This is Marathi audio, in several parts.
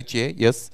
त्यांची आहे. यस,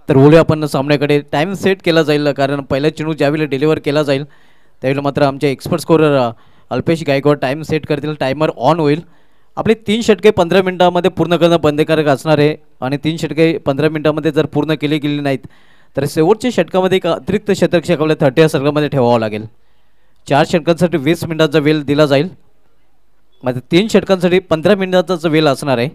तर बोलूया आपण सामन्याकडे. टाइम सेट केला जाईल, कारण पहिला चेंडू ज्यावेळेला डिलिव्हर केला जाईल त्यावेळेला मात्र आमचे expert scorer Alpesh Gaikwad time set करतील. टायमर ऑन होईल. आपले 3 षटके 15 मिनिटांमध्ये पूर्ण करणं बंधनकारक असणार आहे आणि 3 षटके 15 मिनिटांमध्ये जर पूर्ण केली गेली नाहीत तर शेवटच्या षटकामध्ये एक अतिरिक्त षटक आपल्या 30 सर्कलमध्ये ठेवावं लागेल. 4 षटकांसाठी 20 मिनिटांचा वेळ दिला जाईल. मात्र 3 षटकांसाठी 15 मिनिटांचा वेळ असणार आहे.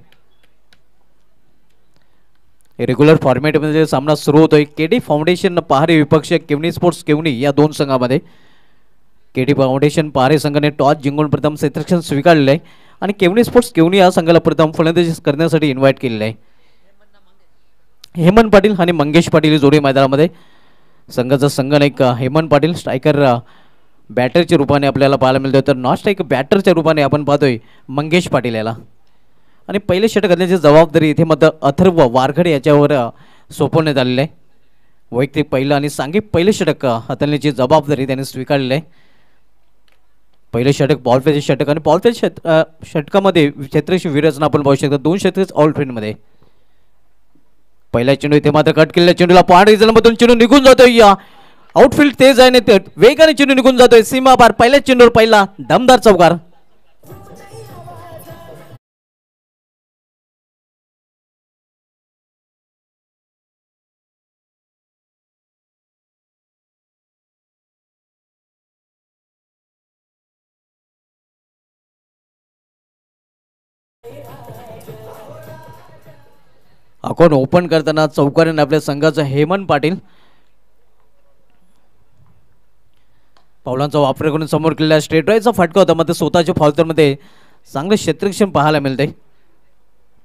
रेग्युलर फॉर्मॅटमध्ये सामना सुरू होतोय. केडी फाउंडेशन पहारे विपक्ष केवनी स्पोर्ट्स केवनी या दोन संघामध्ये. केडी फाउंडेशन पहारे संघाने टॉस जिंकून प्रथम क्षेत्ररक्षण स्वीकारलेलं आहे आणि केवनी स्पोर्ट्स केवनी या संघाला प्रथम फलंदाजी करण्यासाठी इन्व्हाइट केलेलं आहे. हेमंत पाटील आणि मंगेश पाटील जोडी मैदानामध्ये. संघाचा संघनायक हेमंत पाटील स्ट्रायकर बॅटरच्या रूपाने आपल्याला पाहायला मिळतोय, तर नॉन स्ट्राईक बॅटरच्या रूपाने आपण पाहतोय मंगेश पाटील याला. आणि पहिले षटक करण्याची जबाबदारी इथे मात्र अथर्व वारखडे याच्यावर सोपवण्यात आलेलं आहे. वैयक्तिक पहिलं आणि सांघिक पहिले षटक हाताळण्याची जबाबदारी त्याने स्वीकारलेली आहे. पहिले षटक बॉलफेज षटक आणि बॉलफेज षटकामध्ये क्षेत्ररक्षण विरचना आपण पाहू शकतो. 2 षटक ऑलफील्डमध्ये. पहिला चेंडू इथे मात्र कट केलेल्या चेंडूला पॉइंट रिझल्टमधून चेंडू निघून जातोय. या आउटफील्ड तेज आहे, वेगाने चेंडू निघून जातोय सीमा पार. पहिल्या चेंडूवर पहिला दमदार चौकार. अकाउंट ओपन करताना चौकारीने आपल्या संघाचा हेमंत पाटील. पावलांचा वापर करून समोर केलेला स्ट्रेट ड्राईव्हचा फटका होता, मात्र स्वतःच्या फॉल्टरमध्ये चांगलं क्षेत्ररक्षण पाहायला मिळते.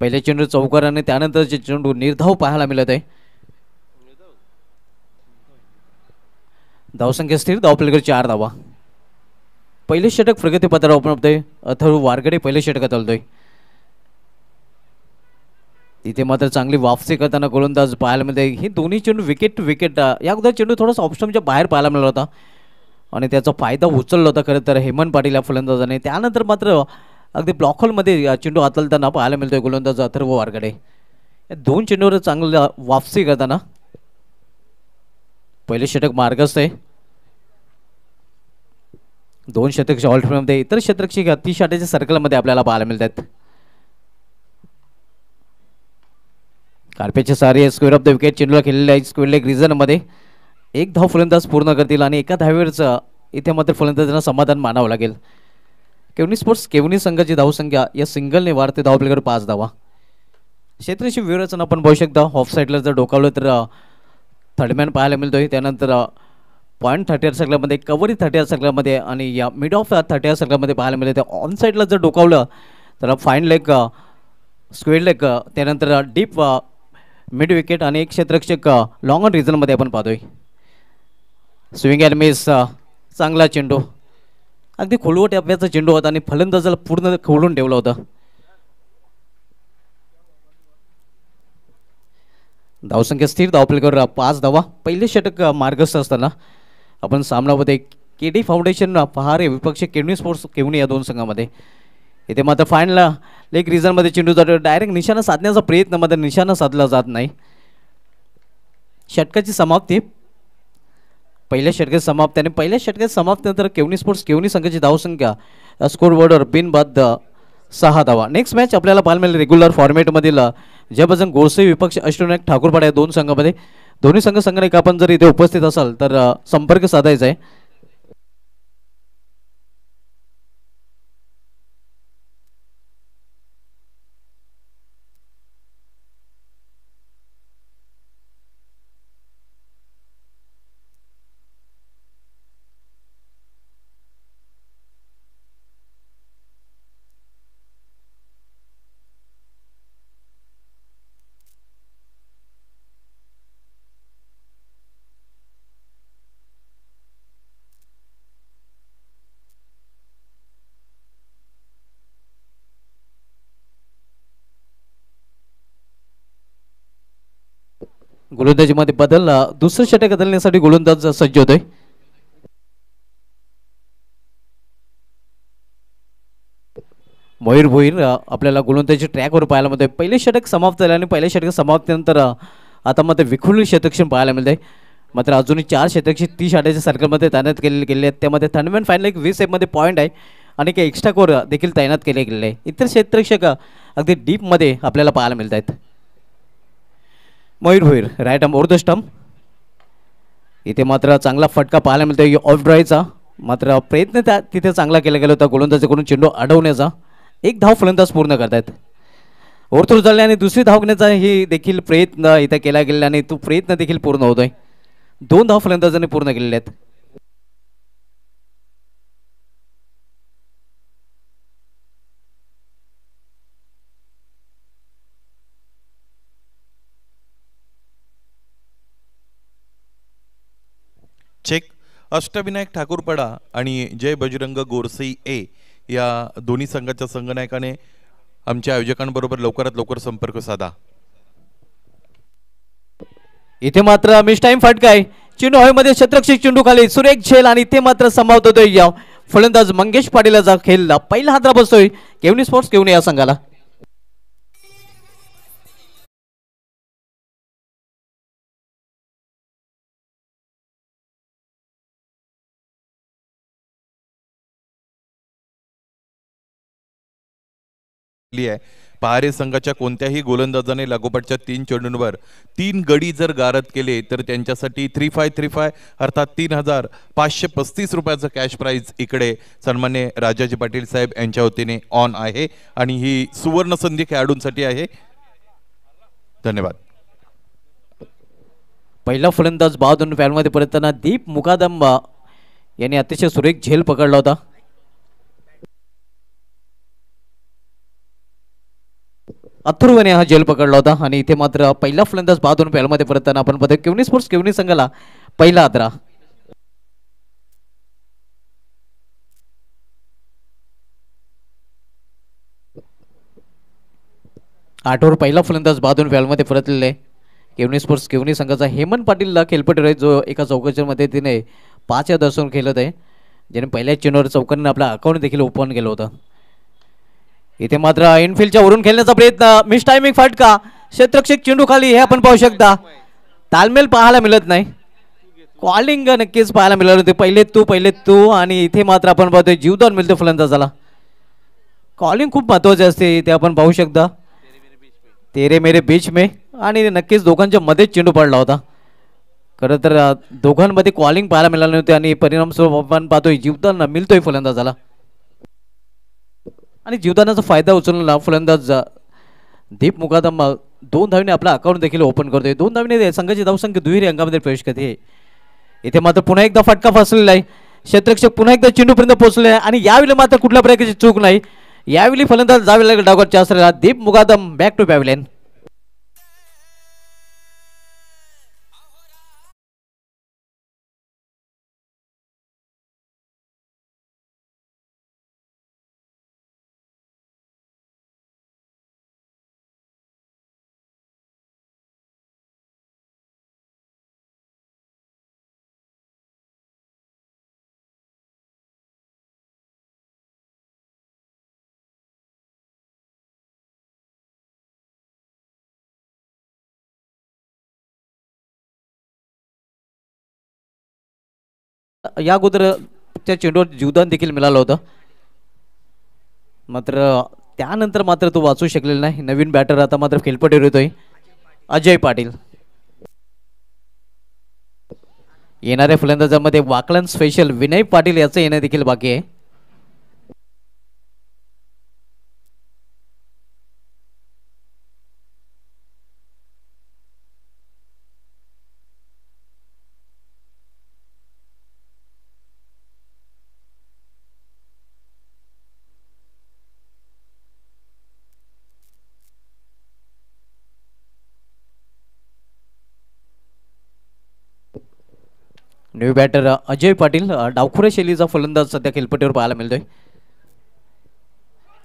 पहिले चेंडू चौकाराने त्यानंतरचे चेंडू निर्धाव पाहायला मिळत आहे. धावसंख्या स्थिर. धावपलीकडे 4 धावा. पहिले षटक प्रगतीपथावर ओपन होतोय. अथर्व वारगडे पहिले षटकात चालतोय. तिथे मात्र चांगली वापसी करताना गोलंदाज पाहायला मिळते. ही दोन्ही चेंडू विकेट टू विकेट. या अगोदर चेंडू थोडासा ऑप्शनच्या बाहेर पाहायला मिळाला होता आणि त्याचा फायदा उचलला होता खरं तर हेमंत पाटील या फलंदाजाने. त्यानंतर मात्र अगदी ब्लॉक होलमध्ये चेंडू हाताळताना पाहायला मिळतोय गोलंदाज अथर्व वारगडे. या 2 चेंडूवर चांगलं वापसी करताना पहिले षटक मार्गस्थ आहे. 2 षटक ऑलफील्डमध्ये. इतर क्षेत्ररक्षक 30 षटकाच्या सर्कलमध्ये आपल्याला पाहायला मिळतात. कार्पेच्या सारे स्क्वेअर ऑफ द विकेट चेंडूला खेळलेले आहे. स्क्वेअर लेग रिझनमध्ये 1 धाव फलंदाज पूर्ण करतील आणि एका धावेवरच इथे मात्र फलंदाजांना समाधान मानावं लागेल. केवनी स्पोर्ट्स केवनी संघाची धावसंख्या या सिंगलने वाढते. धावपलीकडे 5 धावा. क्षेत्ररक्षण व्यूहरचना आपण पाहू शकता. ऑफ साईडला जर डोकावलं तर थर्डमॅन पाहायला मिळतोय. त्यानंतर पॉईंट 30 सर्कलमध्ये, कव्हरी 30 सर्कलमध्ये आणि या मिड ऑफ 30 सर्कलमध्ये पाहायला मिळते. ऑन साईडला जर डोकावलं तर फाईन लेग, स्क्वेअर लेग, त्यानंतर डीप मिड विकेट आणि एक क्षेत्ररक्षक लॉंग ऑन रिझनमध्ये आपण पाहतोय. Swing and miss. चांगला चेंडू. अगदी खोलवट टप्प्याचा चेंडू होता आणि फलंदाजाला पूर्ण खोलून ठेवलं होतं. धावसंख्या स्थिर. धावपलीकडे 5 धावा. पहिले षटक मार्गस्थ असताना आपण सामनामध्ये केडी फाउंडेशन पहारे विपक्ष केवनी स्पोर्ट्स केवनी या 2 संघामध्ये. इथे मात्र फायनल लेग रिझनमध्ये चेंडू जातो. डायरेक्ट निशाणा साधण्याचा प्रयत्न मात्र निशाणा साधला जात नाही. षटकाची समाप्ती. पहिल्या षटकाची समाप्ती आणि पहिल्या षटकाची समाप्तीनंतर केवनी स्पोर्ट्स केवनी संघाची धावसंख्या स्कोरबोर्डवर बिनबाद 6 धावा. नेक्स्ट मॅच आपल्याला पाहायला मिळेल रेग्युलर फॉर्मॅटमधील जयबजरंग गोडसे विपक्ष अष्टविनायक ठाकूरपाडा या 2 संघामध्ये. दोन्ही संघ संघाने आपण जर इथे उपस्थित असाल तर संपर्क साधायचा आहे. गोलंदाजीमध्ये बदल दुसरं षटक बदलण्यासाठी गोलंदाज सज्ज होतोय. मयूर भोईर आपल्याला गोलंदाजी ट्रॅकवर पाहायला मिळतोय. पहिले षटक समाप्त झाले आणि पहिल्या षटक समाप्तीनंतर आता मात्र विखुरलेले शतकक्षण पाहायला मिळते. मात्र अजूनही 4 शतकशी 30 षटकाच्या सर्कलमध्ये तैनात केलेले गेले आहेत. त्यामध्ये थर्डमॅन फायनल एक 20 मध्ये पॉईंट आहे आणि काही एक्स्ट्रा कोर देखील तैनात केले गेले आहे. इतर क्षेत्ररक्षक अगदी डीपमध्ये आपल्याला पाहायला मिळत आहेत. Mayur Bhoir right arm over the stump. इथे मात्र चांगला फटका पाहायला मिळतोय ऑफ ड्राईव्हचा. मात्र प्रयत्न तिथे चांगला केला गेला होता गोलंदाजीकडून चेंडू अडवण्याचा. एक धाव फलंदाज पूर्ण करतायत. ओव्हरथ्रो झाले आणि दुसरी धाव घेण्याचा ही देखील प्रयत्न इथे केला गेला आणि तो प्रयत्न देखील पूर्ण होतोय. 2 धाव फलंदाजांनी पूर्ण केलेले आहेत. चेक अष्टविनायक ठाकूरपडा आणि जय बजरंग गोरसे ए या दोन्ही संघाच्या संघनायकाने आमच्या आयोजकांबरोबर लवकरात लवकर संपर्क साधा. इथे मात्र मिस टाइम फटका आहे. चेंडू हवेमध्ये क्षेत्ररक्षक चेंडू खाली सुरेख झेल आणि इथे मात्र समाप्त होतोय. या फलंदाज मंगेश पाटीलचा खेळ पहिला हादरा बसतोय केवनी स्पोर्ट्स केवनी या संघाला. पहारे संघाच्या कोणत्याही गोलंदाजाने लागोपाठच्या 3 चेंडूंवर 3 गडी जर गारद केले तर त्यांच्यासाठी 3535 अर्थात 3535 रुपयाचं कॅश प्राइज इकडे सन्मान्य राजाजी पाटील साहेब यांच्या वतीने ऑन आहे आणि ही सुवर्ण संधी खेळाडूंसाठी आहे. धन्यवाद. पहिला फलंदाज 52 फॅनमध्ये परतताना दीप मुकादम यांनी अतिशय सुरेख झेल पकडला होता. अथर्वने हा झेल पकडला होता आणि इथे मात्र पहिला फलंदाज 52 फॅनमध्ये परतताना आपण बघतो केवनी स्पोर्ट्स केवनी संघाला पहिला हादरा. आठवर पहिला फलंदाज 52 फॅनमध्ये परतलेला आहे. केवनी स्पोर्ट्स केवनी संघाचा हेमंत पाटीलला खेळपट्टी आहे जो एका चौकाच्या तिने 5 या दर्शवून खेळत आहे. ज्याने पहिल्या चेंडूवर चौकाने आपला अकाउंट देखील ओपन केलं होतं. इथे मात्र इनफिल्डच्या वरून खेळण्याचा प्रयत्न मिस टायमिंग फटका क्षेत्ररक्षक चेंडू खाली हे आपण पाहू शकता. तालमेल पाहायला मिळत नाही. कॉलिंग नक्कीच पाहायला मिळालं होते. पहिले तू आणि इथे मात्र आपण पाहतोय जीवदान मिळतो फलंदाजाला. कॉलिंग खूप महत्वाचे असते इथे आपण पाहू शकता. तेरे मेरे बीच में आणि नक्कीच दोघांच्या मध्येच चेंडू पडला होता. खरं तर दोघांमध्ये कॉलिंग पाहायला मिळाले नव्हते आणि परिणामस्वरूप आपण पाहतोय जीवदान मिळतोय फलंदाजाला आणि जीवदानाचा फायदा उचलला फलंदाज दीप मुकादम 2 धावीने आपला अकाउंट देखील ओपन करतोय. 2 धावीने संघाची धावसंख्या दुहेरी अंकामध्ये प्रवेश करते. इथे मात्र पुन्हा एकदा फटका फसलेला आहे. क्षेत्ररक्षक पुन्हा एकदा चेंडूपर्यंत पोहोचले आहे आणि यावेळी मात्र कुठल्या प्रकारची चूक नाही. यावेळी फलंदाज जावे लागेल डावरच्या असलेला दीप मुकादम बॅक टू पॅव्हलियन. या अगोदर त्या चेंडूवर जीवदान देखील मिळालं होतं. मात्र त्यानंतर मात्र तो वाचू शकलेला नाही. नवीन बॅटर आता मात्र खेळपट्टीवर येतोय अजय पाटील. येणाऱ्या फलंदाजामध्ये वाकलन स्पेशल विनय पाटील याचं येणं देखील बाकी आहे. न्यू बॅटर अजय पाटील डावखुऱ्या शैलीचा फलंदाज सध्या खेळपट्टीवर पाहायला मिळतोय.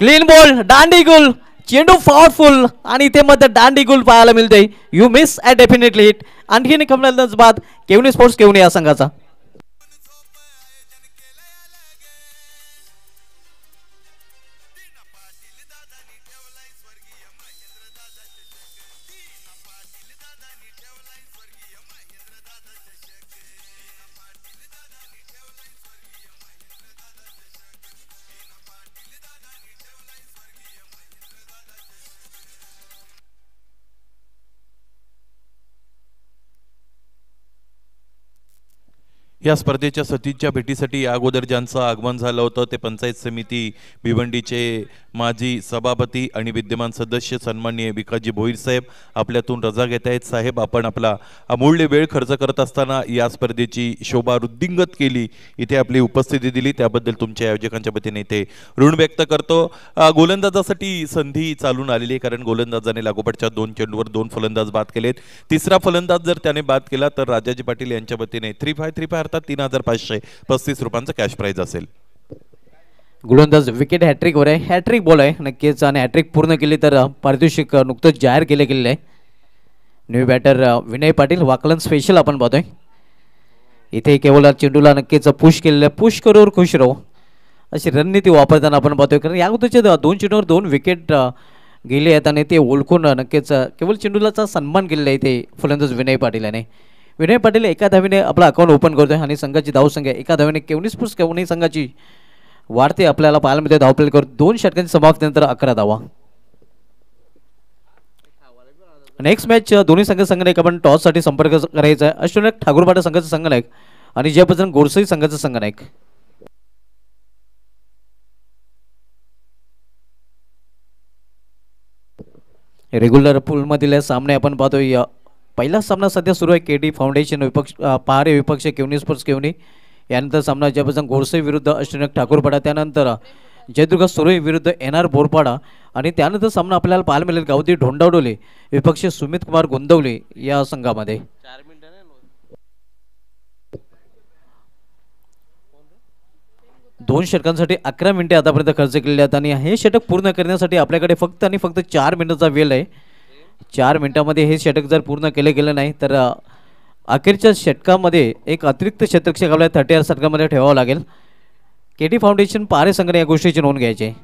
क्लीन बॉल दांडी गोल चेंडू पॉवरफुल आणि इथे मध्ये दांडी गोल पाहायला मिळतोय. You miss a definitely hit आणखीन एक फलंदाज बाद केवनी स्पोर्ट्स केवनी या संघाचा. या स्पर्धेच्या सतीच्या भेटीसाठी या अगोदर ज्यांचं आगमन झालं होतं ते पंचायत समिती भिवंडीचे माजी सभापती आणि विद्यमान सदस्य सन्माननीय विकासजी भोईर साहेब आपल्यातून रजा घेत आहेत. साहेब, आपण आपला अमूल्य वेळ खर्च करत असताना या स्पर्धेची शोभा वृद्धिंगत केली, इथे आपली उपस्थिती दिली त्याबद्दल तुमच्या आयोजकांच्या वतीने इथे ऋण व्यक्त करतो. गोलंदाजासाठी संधी चालून आलेली आहे, कारण गोलंदाजाने लागोपाठच्या 2 चेंडूवर 2 फलंदाज बाद केलेत. तिसरा फलंदाज जर त्याने बाद केला तर राजाजी पाटील यांच्या वतीने 3-5 अर्थात 3535 रुपयांचा कॅश प्राइज असेल. गोलंदाज विकेट हॅट्रिक वर आहे, हॅट्रिक बॉल आहे नक्कीच, आणि हॅट्रिक पूर्ण केली तर पारितोषिक नुकतंच जाहीर गेले आहे. न्यू बॅटर विनय पाटील वाकलन स्पेशल आपण पाहतोय. इथे केवळ चेंडूला नक्कीच पुश केलेलं आहे, पुश करोवर खुश राहू अशी रणनीती वापरताना आपण पाहतोय. कारण या अगोदरच्या 2 चेंडूवर 2 विकेट गेले आहेत आणि ते ओळखून नक्कीच केवळ चेंडूलाचा सन्मान केलेला आहे इथे फलंदाज विनय पाटील याने. विनय पाटील एका धावेने आपला अकाउंट ओपन करतोय आणि संघाची धावसंख्या एका धावेने केवनी स्पोर्ट्स केवनी संघाची वाढते आपल्याला पाहायला मिळते. धावपल कर 2 षटकांची समाप्तीनंतर 11 धावा. नेक्स्ट मॅच दोन्ही संघाने आपण टॉस साठी संपर्क करायचा आहे. अष्टनायक ठाकूरपाडा संघाचा संघनायक आणि जयबजरंग गोरसई संघाचा संघनायक. रेग्युलर पूल मधील सामने आपण पाहतोय. पहिला सामना सध्या सुरू आहे केडी फाउंडेशन विपक्ष पहारे विपक्ष केवनी स्पोर्ट्स केवनी. यानंतर सामना जयबजरंग गोरसई विरुद्ध अष्टनायक ठाकूरपाडा, त्यानंतर जयदुर्गा सुरई विरुद्ध NR बोरपाडा आणि त्यानंतर सामना आपल्याला पाहायला मिळेल गावती ढोंडावडोले विपक्ष सुमित कुमार गोंदवले या संघामध्ये. 2 षटकांसाठी 11 मिनिटे आतापर्यंत खर्च केलेले आहेत आणि हे षटक पूर्ण करण्यासाठी आपल्याकडे फक्त आणि फक्त 4 मिनिटाचा वेळ आहे. 4 मिनिटांमध्ये हे षटक जर पूर्ण केले गेले नाही तर अखेरच्या षटकामध्ये एक अतिरिक्त क्षेत्ररक्षक आपल्याला 30 षटकामध्ये ठेवावं लागेल. केडी फाउंडेशन पारे संघाने या गोष्टीची नोंद घ्यायची आहे.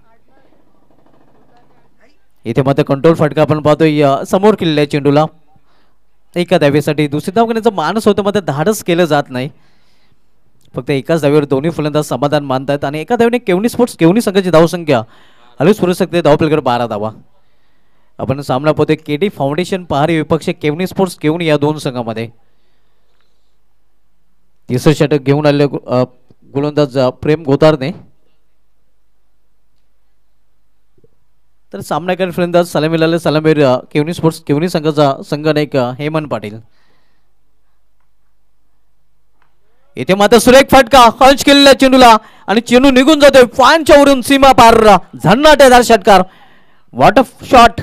इथे मात्र कंट्रोल फटका आपण पाहतोय समोर केलेल्या चेंडूला एका धावेसाठी. दुसरी धाव घेण्याचा मानस होतं मात्र धाडस केलं जात नाही. फक्त एकाच धावेवर दोन्ही फलंदाज समाधान मानतात आणि एका धावेने केवनी स्पोर्ट्स केवनी संघाची धावसंख्या हलूच पुरू शकते. धावपलकर 12 धावा. आपण सामना पाहतोय केडी फाउंडेशन पहारी विपक्ष केवनी स्पोर्ट्स केवनी या 2 संघामध्ये. तिसरं षटक घेऊन आले गोलंदाज प्रेम गोतारने. तर सामनाकार फलंदाज सलामीला सलामीर केवनी स्पोर्ट्स केवनी संघाचा संघनायक हेमंत पाटील. इथे मात्र सुरेख फटका हंच केलेल्या चेंडूला आणि चेंडू निघून जातोय फानच्या वरून सीमा पार. झन्नाटेदार षटकार. What a shot.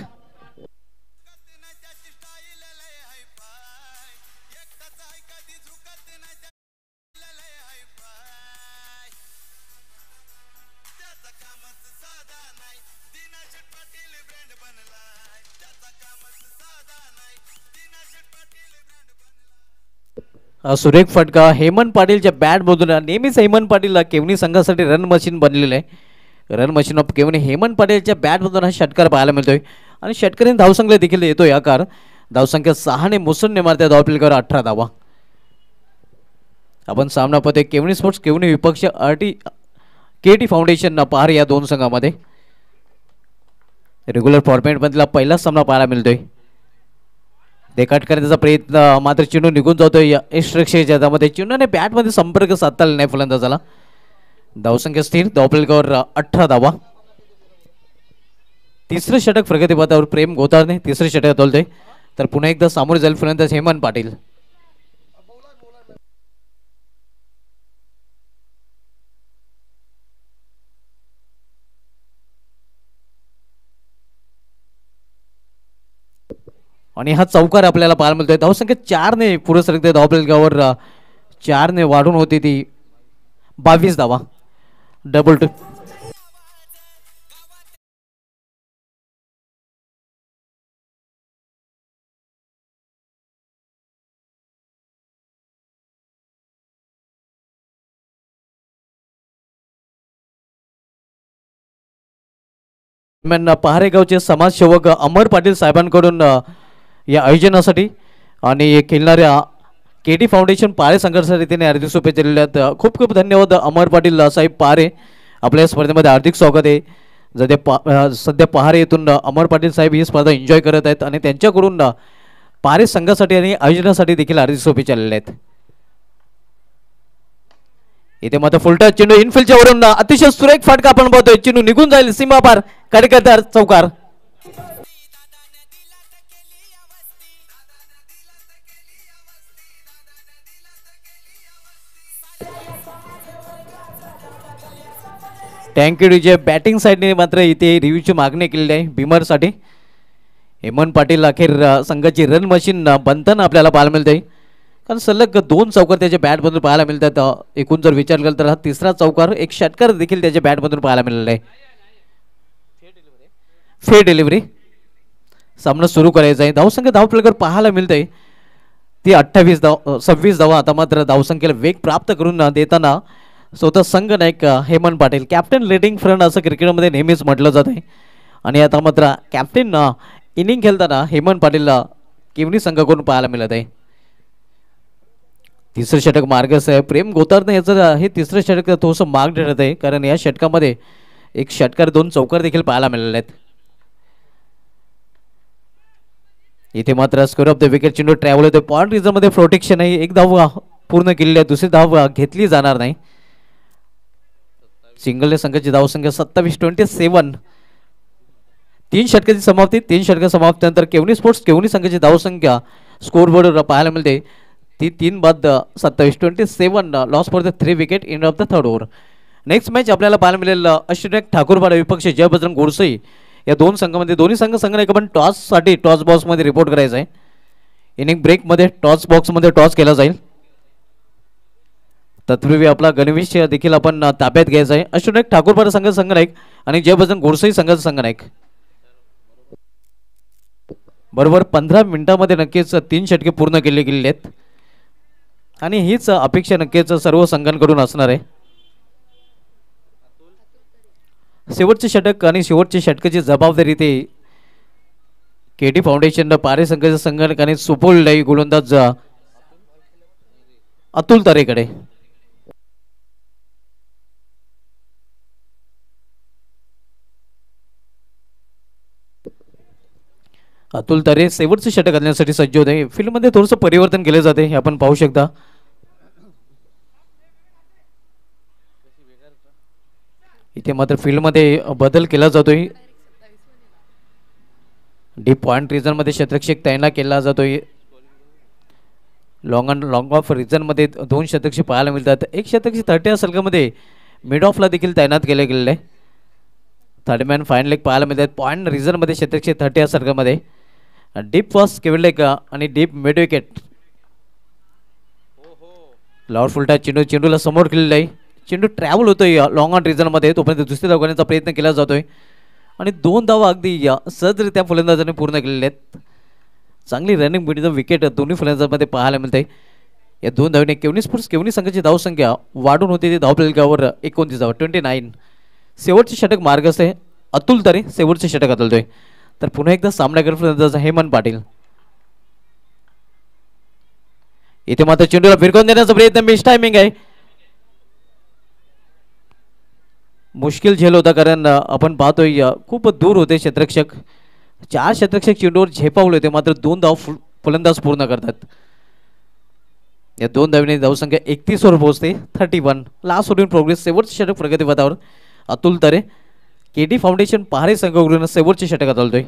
सुरेख फटका हेमंत पाटीलच्या बॅट मधून. नेहमीच हेमंत पाटील केवनी संघासाठी रन मशीन बनलेलं आहे. Run machine of Kevni Hemant पाटीलच्या बॅट मधून हा षटकार पाहायला मिळतोय आणि षटकारीने धावसंख्या देखील येतोय आकार. धावसंख्या 6ने मुसंडने मारते. धावपलकर 18 धावा. आपण सामना पाहतोय केवनी स्पोर्ट्स केवनी विपक्ष केटी फाउंडेशन पहार या 2 संघामध्ये. रेग्युलर फॉर्मॅट मधला पहिला सामना पाहायला मिळतोय. देखाट करण्याचा प्रयत्न मात्र चेंडू निघून जातोय एक्स्ट्रेक्शनच्या हातामध्ये. चेंडूने बॅटमध्ये संपर्क साधता आला नाही फलंदाजाला. धावसंख्या स्थिर. धावपलकावर 18 धावा. तिसरं षटक प्रगतीपथावर प्रेम गोतारने तिसरं षटक तोलतोय. तर पुन्हा एकदा सामोरे जाईल फलंदाज हेमंत पाटील. आणि हा चौकार आपल्याला पाहायला मिळतोय. धावसंख्या 4ने पुढे सरकते. धावपलकावर 4ने वाढून होती ती 22 धावा. डबल टू पहारे गावचे समाजसेवक अमर पाटील साहेबांकडून या आयोजनासाठी आणि खेळणाऱ्या केटी फाउंडेशन पहारे संघासाठी त्यांनी हार्दिक शुभेच्छा दिलेल्या आहेत. खूप खूप धन्यवाद अमर पाटील साहेब पहारे. आपल्या स्पर्धेमध्ये हार्दिक स्वागत आहे. सध्या पहारे येथून अमर पाटील साहेब ही स्पर्धा एन्जॉय करत आहेत आणि त्यांच्याकडून पहारे संघासाठी आणि आयोजनासाठी देखील हार्दिक शुभेच्छा दिलेल्या आहेत. इथे मात्र फुलटा चेंडू इनफिल्डच्या वरून अतिशय सुरेख फाटका आपण पाहतोय. चेंडू निघून जाईल सीमा पार कार्यकर्ता चौकार. Thank you DJ. बॅटिंग साईडने मात्र इथे रिव्ह्यूची मागणी केलेली आहे भीमरसाठी. हेमंत पाटील अखेर संघाची रन मशीन बनताना आपल्याला पाहायला मिळते, कारण सलग 2 चौकार त्याच्या बॅटमधून पाहायला मिळतात. एकूण जर विचार केला तर हा तिसरा चौकार, एक षटकार देखील त्याच्या बॅटमधून पाहायला मिळालेला आहे. फेर डिलिव्हरी. सामना सुरू करायचा आहे. धावसंख्या धावफलकावर पाहायला मिळते ती 26 धावा. आता मात्र धावसंख्येला वेग प्राप्त करून देताना स्वतः संघ नायक Hemant Patil, captain leading front असं क्रिकेटमध्ये नेहमीच म्हटलं जात आहे. आणि आता मात्र कॅप्टन इनिंग खेळताना हेमंत पाटीलला केवनी संघाकडून पाहायला मिळत आहे. तिसरं षटक मार्गस आहे. प्रेम गोतारने याचं हे तिसरं षटक थोडंसं मार्ग ठरत आहे, कारण या षटकामध्ये एक षटकार 2 चौकार देखील पाहायला मिळाले आहेत. इथे मात्र स्कोर ऑफ द विकेट चेंडू ट्रॅव्हल होते. पॉइंट रिझनमध्ये प्रोटेक्शन आहे. एक धाव पूर्ण केलेली आहे, दुसरी धाव घेतली जाणार नाही. सिंगलने संघाची धावसंख्या 27-27. 3 षटकाची समाप्ती. 3 षटका समाप्तीनंतर केवनी स्पोर्ट्स केवनी संघाची धावसंख्या स्कोरबोर्डवर पाहायला मिळते ती 3 बाद 27-27. Loss for the 3 wicket in of the third over. Next match आपल्याला पाहायला मिळेल अश्विनायक ठाकूरपाडा विपक्ष जय बजरंग गोडसई या दोन संघामध्ये. दोन्ही संघाने आपण टॉससाठी टॉस बॉक्समध्ये रिपोर्ट करायचा आहे. इनिंग ब्रेकमध्ये टॉस बॉक्समध्ये टॉस केला जाईल. तत्पूर्वी आपला गणवेश देखील आपण ताब्यात घ्यायचा आहे. अश्विनायक ठाकूरपाडा संघाचा संघनायक आणि जय बजरंग गोडसई संघाचा संघनायक. बरोबर 15 मिनिटांमध्ये नक्कीच 3 षटके पूर्ण केले गेलेले आहेत आणि हीच अपेक्षा नक्कीच सर्व संघांकडून असणार आहे. शेवटचे षटक आणि शेवटच्या षटकाची जबाबदारी ते केटी फाउंडेशन पारे संघाच्या संघटकाने सोपवलेला गोलंदाज अतुल तरेकडे. अतुल तरे शेवटचे षटक घालण्यासाठी सज्ज होते. फील्डमध्ये थोडंसं परिवर्तन केले जाते हे आपण पाहू शकता. इथे मात्र फील्डमध्ये बदल केला जातोय. डीप पॉइंट रिजनमध्ये शतरक्षक तैनात केला जातोय. लॉंग ऑफ रिजनमध्ये 2 शतकशी पाहायला मिळतात. एक शतकशी 30 सर्कलमध्ये मिड ऑफला देखील तैनात केले गेलेले आहे. थर्डमॅन फाईन लेग पाहायला मिळतात. पॉइंट रिजनमध्ये शतकशी 30 सर्कलमध्ये डीप फर्स्ट केवळ लेग आणि डीप मिड विकेट. लॉर्ड फुलटा चेंडूला समोर केलेला आहे. चेंडू ट्रॅव्हल होतोय लॉंग ऑन रिजनमध्ये, तोपर्यंत दुसरी धाव करण्याचा प्रयत्न केला जातोय आणि 2 धावा अगदी सहजरित्या फलंदाजाने पूर्ण केलेल्या आहेत. चांगली रनिंग बिटवीन विकेट दोन्ही फलंदाजांमध्ये पाहायला मिळते. या 2 धावने केवनी स्पोर्ट्स केवनी संघाची धावसंख्या वाढून होती ती धावफलकावर 29 धावा 29. शेवटचे षटक मार्गस्थ आहे. अतुल तरे शेवटचे षटक हाताळतोय. तर पुन्हा एकदा सामनागर फलंदाज हेमंत पाटील. इथे मात्र चेंडूला फिरकवून देण्याचा प्रयत्न, मिस टायमिंग आहे. मुश्किल झेल होता, कारण आपण पाहतोय खूप दूर होते क्षेत्ररक्षक. 4 क्षेत्ररक्षक चेंडूवर झेपावले होते, मात्र 2 धाव फलंदाज पूर्ण करतात. या 2 धावीने धावसंख्या 31 वर पोहोचते. 31 लास्ट ओव्हर इन प्रोग्रेस. शेवटचे षटक प्रगतीपथावर अतुल तरे केटी फाउंडेशन पहारे संघाकडून शेवटचे षटक हाताळतोय.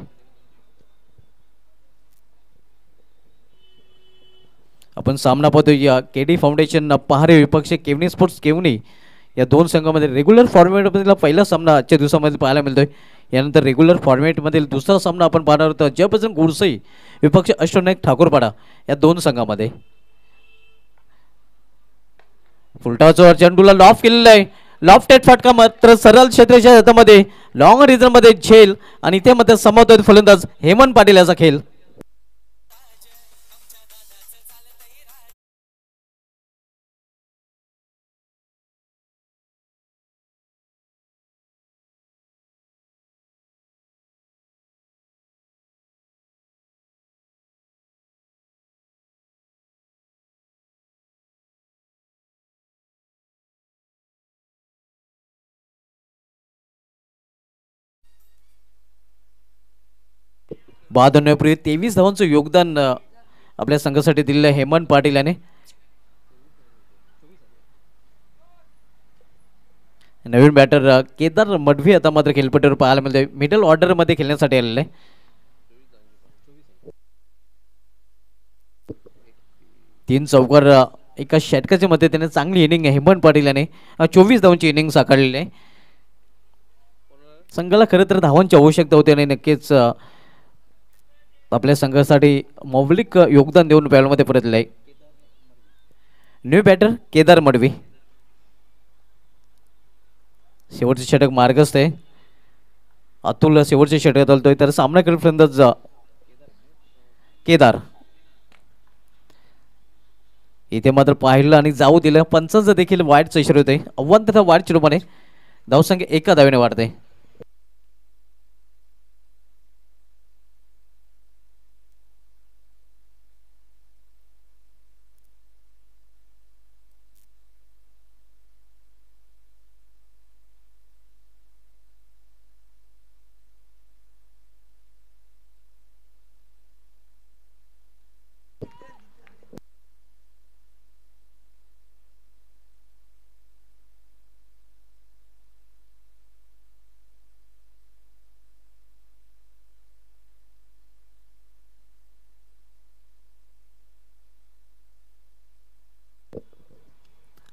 आपण सामना पाहतोय या केटी फाउंडेशन पहारे विपक्ष केवनी स्पोर्ट्स केवनी या 2 संघांमध्ये रेग्युलर फॉर्मॅटमधील पहिला सामना आजच्या दिवसामध्ये पाहायला मिळतोय. यानंतर रेग्युलर फॉर्मॅटमधील दुसरा सामना आपण पाहणार आहोत जय बजरंग गोडसई विपक्ष अश्विनायक ठाकूरपाडा या 2 संघांमध्ये. फुलटाचा चेंडूला लॉफ केलेला आहे. लॉफ्टेड फटका मात्र सरळ क्षेत्राच्या हातामध्ये लॉंग रिजन मध्ये झेल आणि ते मध्ये समावतोय फलंदाज हेमंत पाटील याचा खेळ. बहादुरपूर्वी 23 धावांचं योगदान आपल्या संघासाठी दिलेलं हेमंत पाटील याने. नवीन बॅटर केदार मडवी आता मात्र खेळपट्टीवर पाहायला मिळते. मिडल ऑर्डर मध्ये खेळण्यासाठी आलेले आहे. तीन चौकार एका षटकाच्या मध्ये त्याने चांगली इनिंग हेमंत पाटील याने 24 धावांची इनिंग साकारलेली आहे. संघाला खरं तर धावांची आवश्यकता होती आणि नक्कीच आपल्या संघासाठी मौलिक योगदान देऊन पॅलमध्ये परतले आहे. New batter Kedar Madvi. शेवटचे षटक मार्गस्थ आहे. अतुल शेवटचे षटक चालतोय तर सामना करेल फलंदाज केदार. इथे मात्र पाहिलं आणि जाऊ दिलं. पंचांचं देखील वाईटचा इशारा होते. आव्हान तथा वाईट चिरूपणे धावसंख्या एका धावेने वाढते.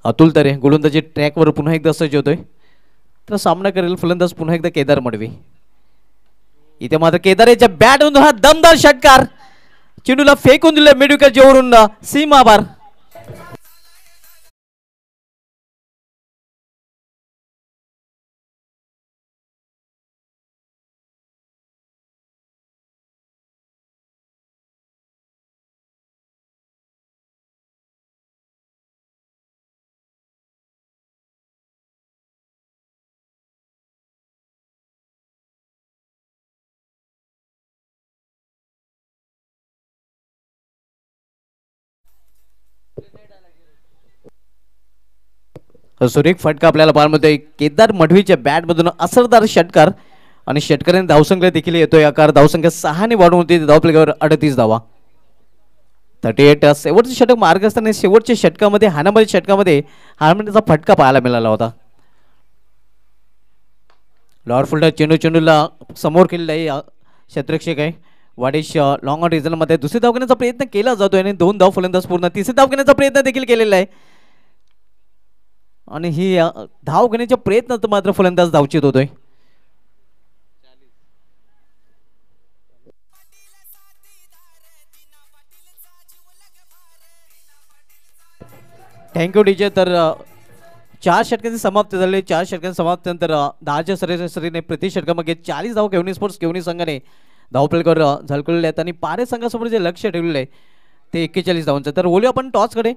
अतुल तरे गोलंदाजी ट्रॅकवर पुन्हा एकदा सज्ज होतोय. तर सामना करेल फलंदाज पुन्हा एकदा केदार मडवी. इथे मात्र केदार याच्या बॅटमधून हा दमदार षटकार चेंडूला फेकून दिले मिडविकेट जवळून सीमा बार. सुरेख फटका आपल्याला पाहायला केदार मडवीच्या बॅट मधून असरदार षटकार आणि षटकाराने धावसंख्या देखील येतोय. आकार धावसंख्या 6 ने वाढून होती. धावफलकावर 38 धावा. 38 शेवटचे षटक मार्ग असताना शेवटच्या षटकामध्ये हाणामारीच्या षटकामध्ये हारमनीचा फटका पाहायला मिळाला होता. लॉर्ड फुल्डर चेंडूला समोर केलेला आहे. क्षेत्ररक्षक आहे वाडेश लॉंग ऑन रिझन मध्ये दुसरी धाव घेण्याचा प्रयत्न केला जातोय आणि 2 धाव फलंदाज पूर्ण. तिसरी धाव घेण्याचा प्रयत्न देखील केलेला आहे आणि ही धाव घेण्याच्या प्रयत्नात मात्र फलंदाज धावचित होतोय. Thank you DJ. तर 4 षटकांची समाप्ती झाली. 4 षटकांची समाप्तीनंतर 10च्या सरासरीने प्रति षटकामागे 40 धाव केवनी स्पोर्ट्स केवनी संघाने धावफलकावर झळकवलेले आहेत आणि पारे संघासमोर जे लक्ष ठेवलेलं आहे ते 41 धावांचं. तर बोलूया आपण टॉसकडे.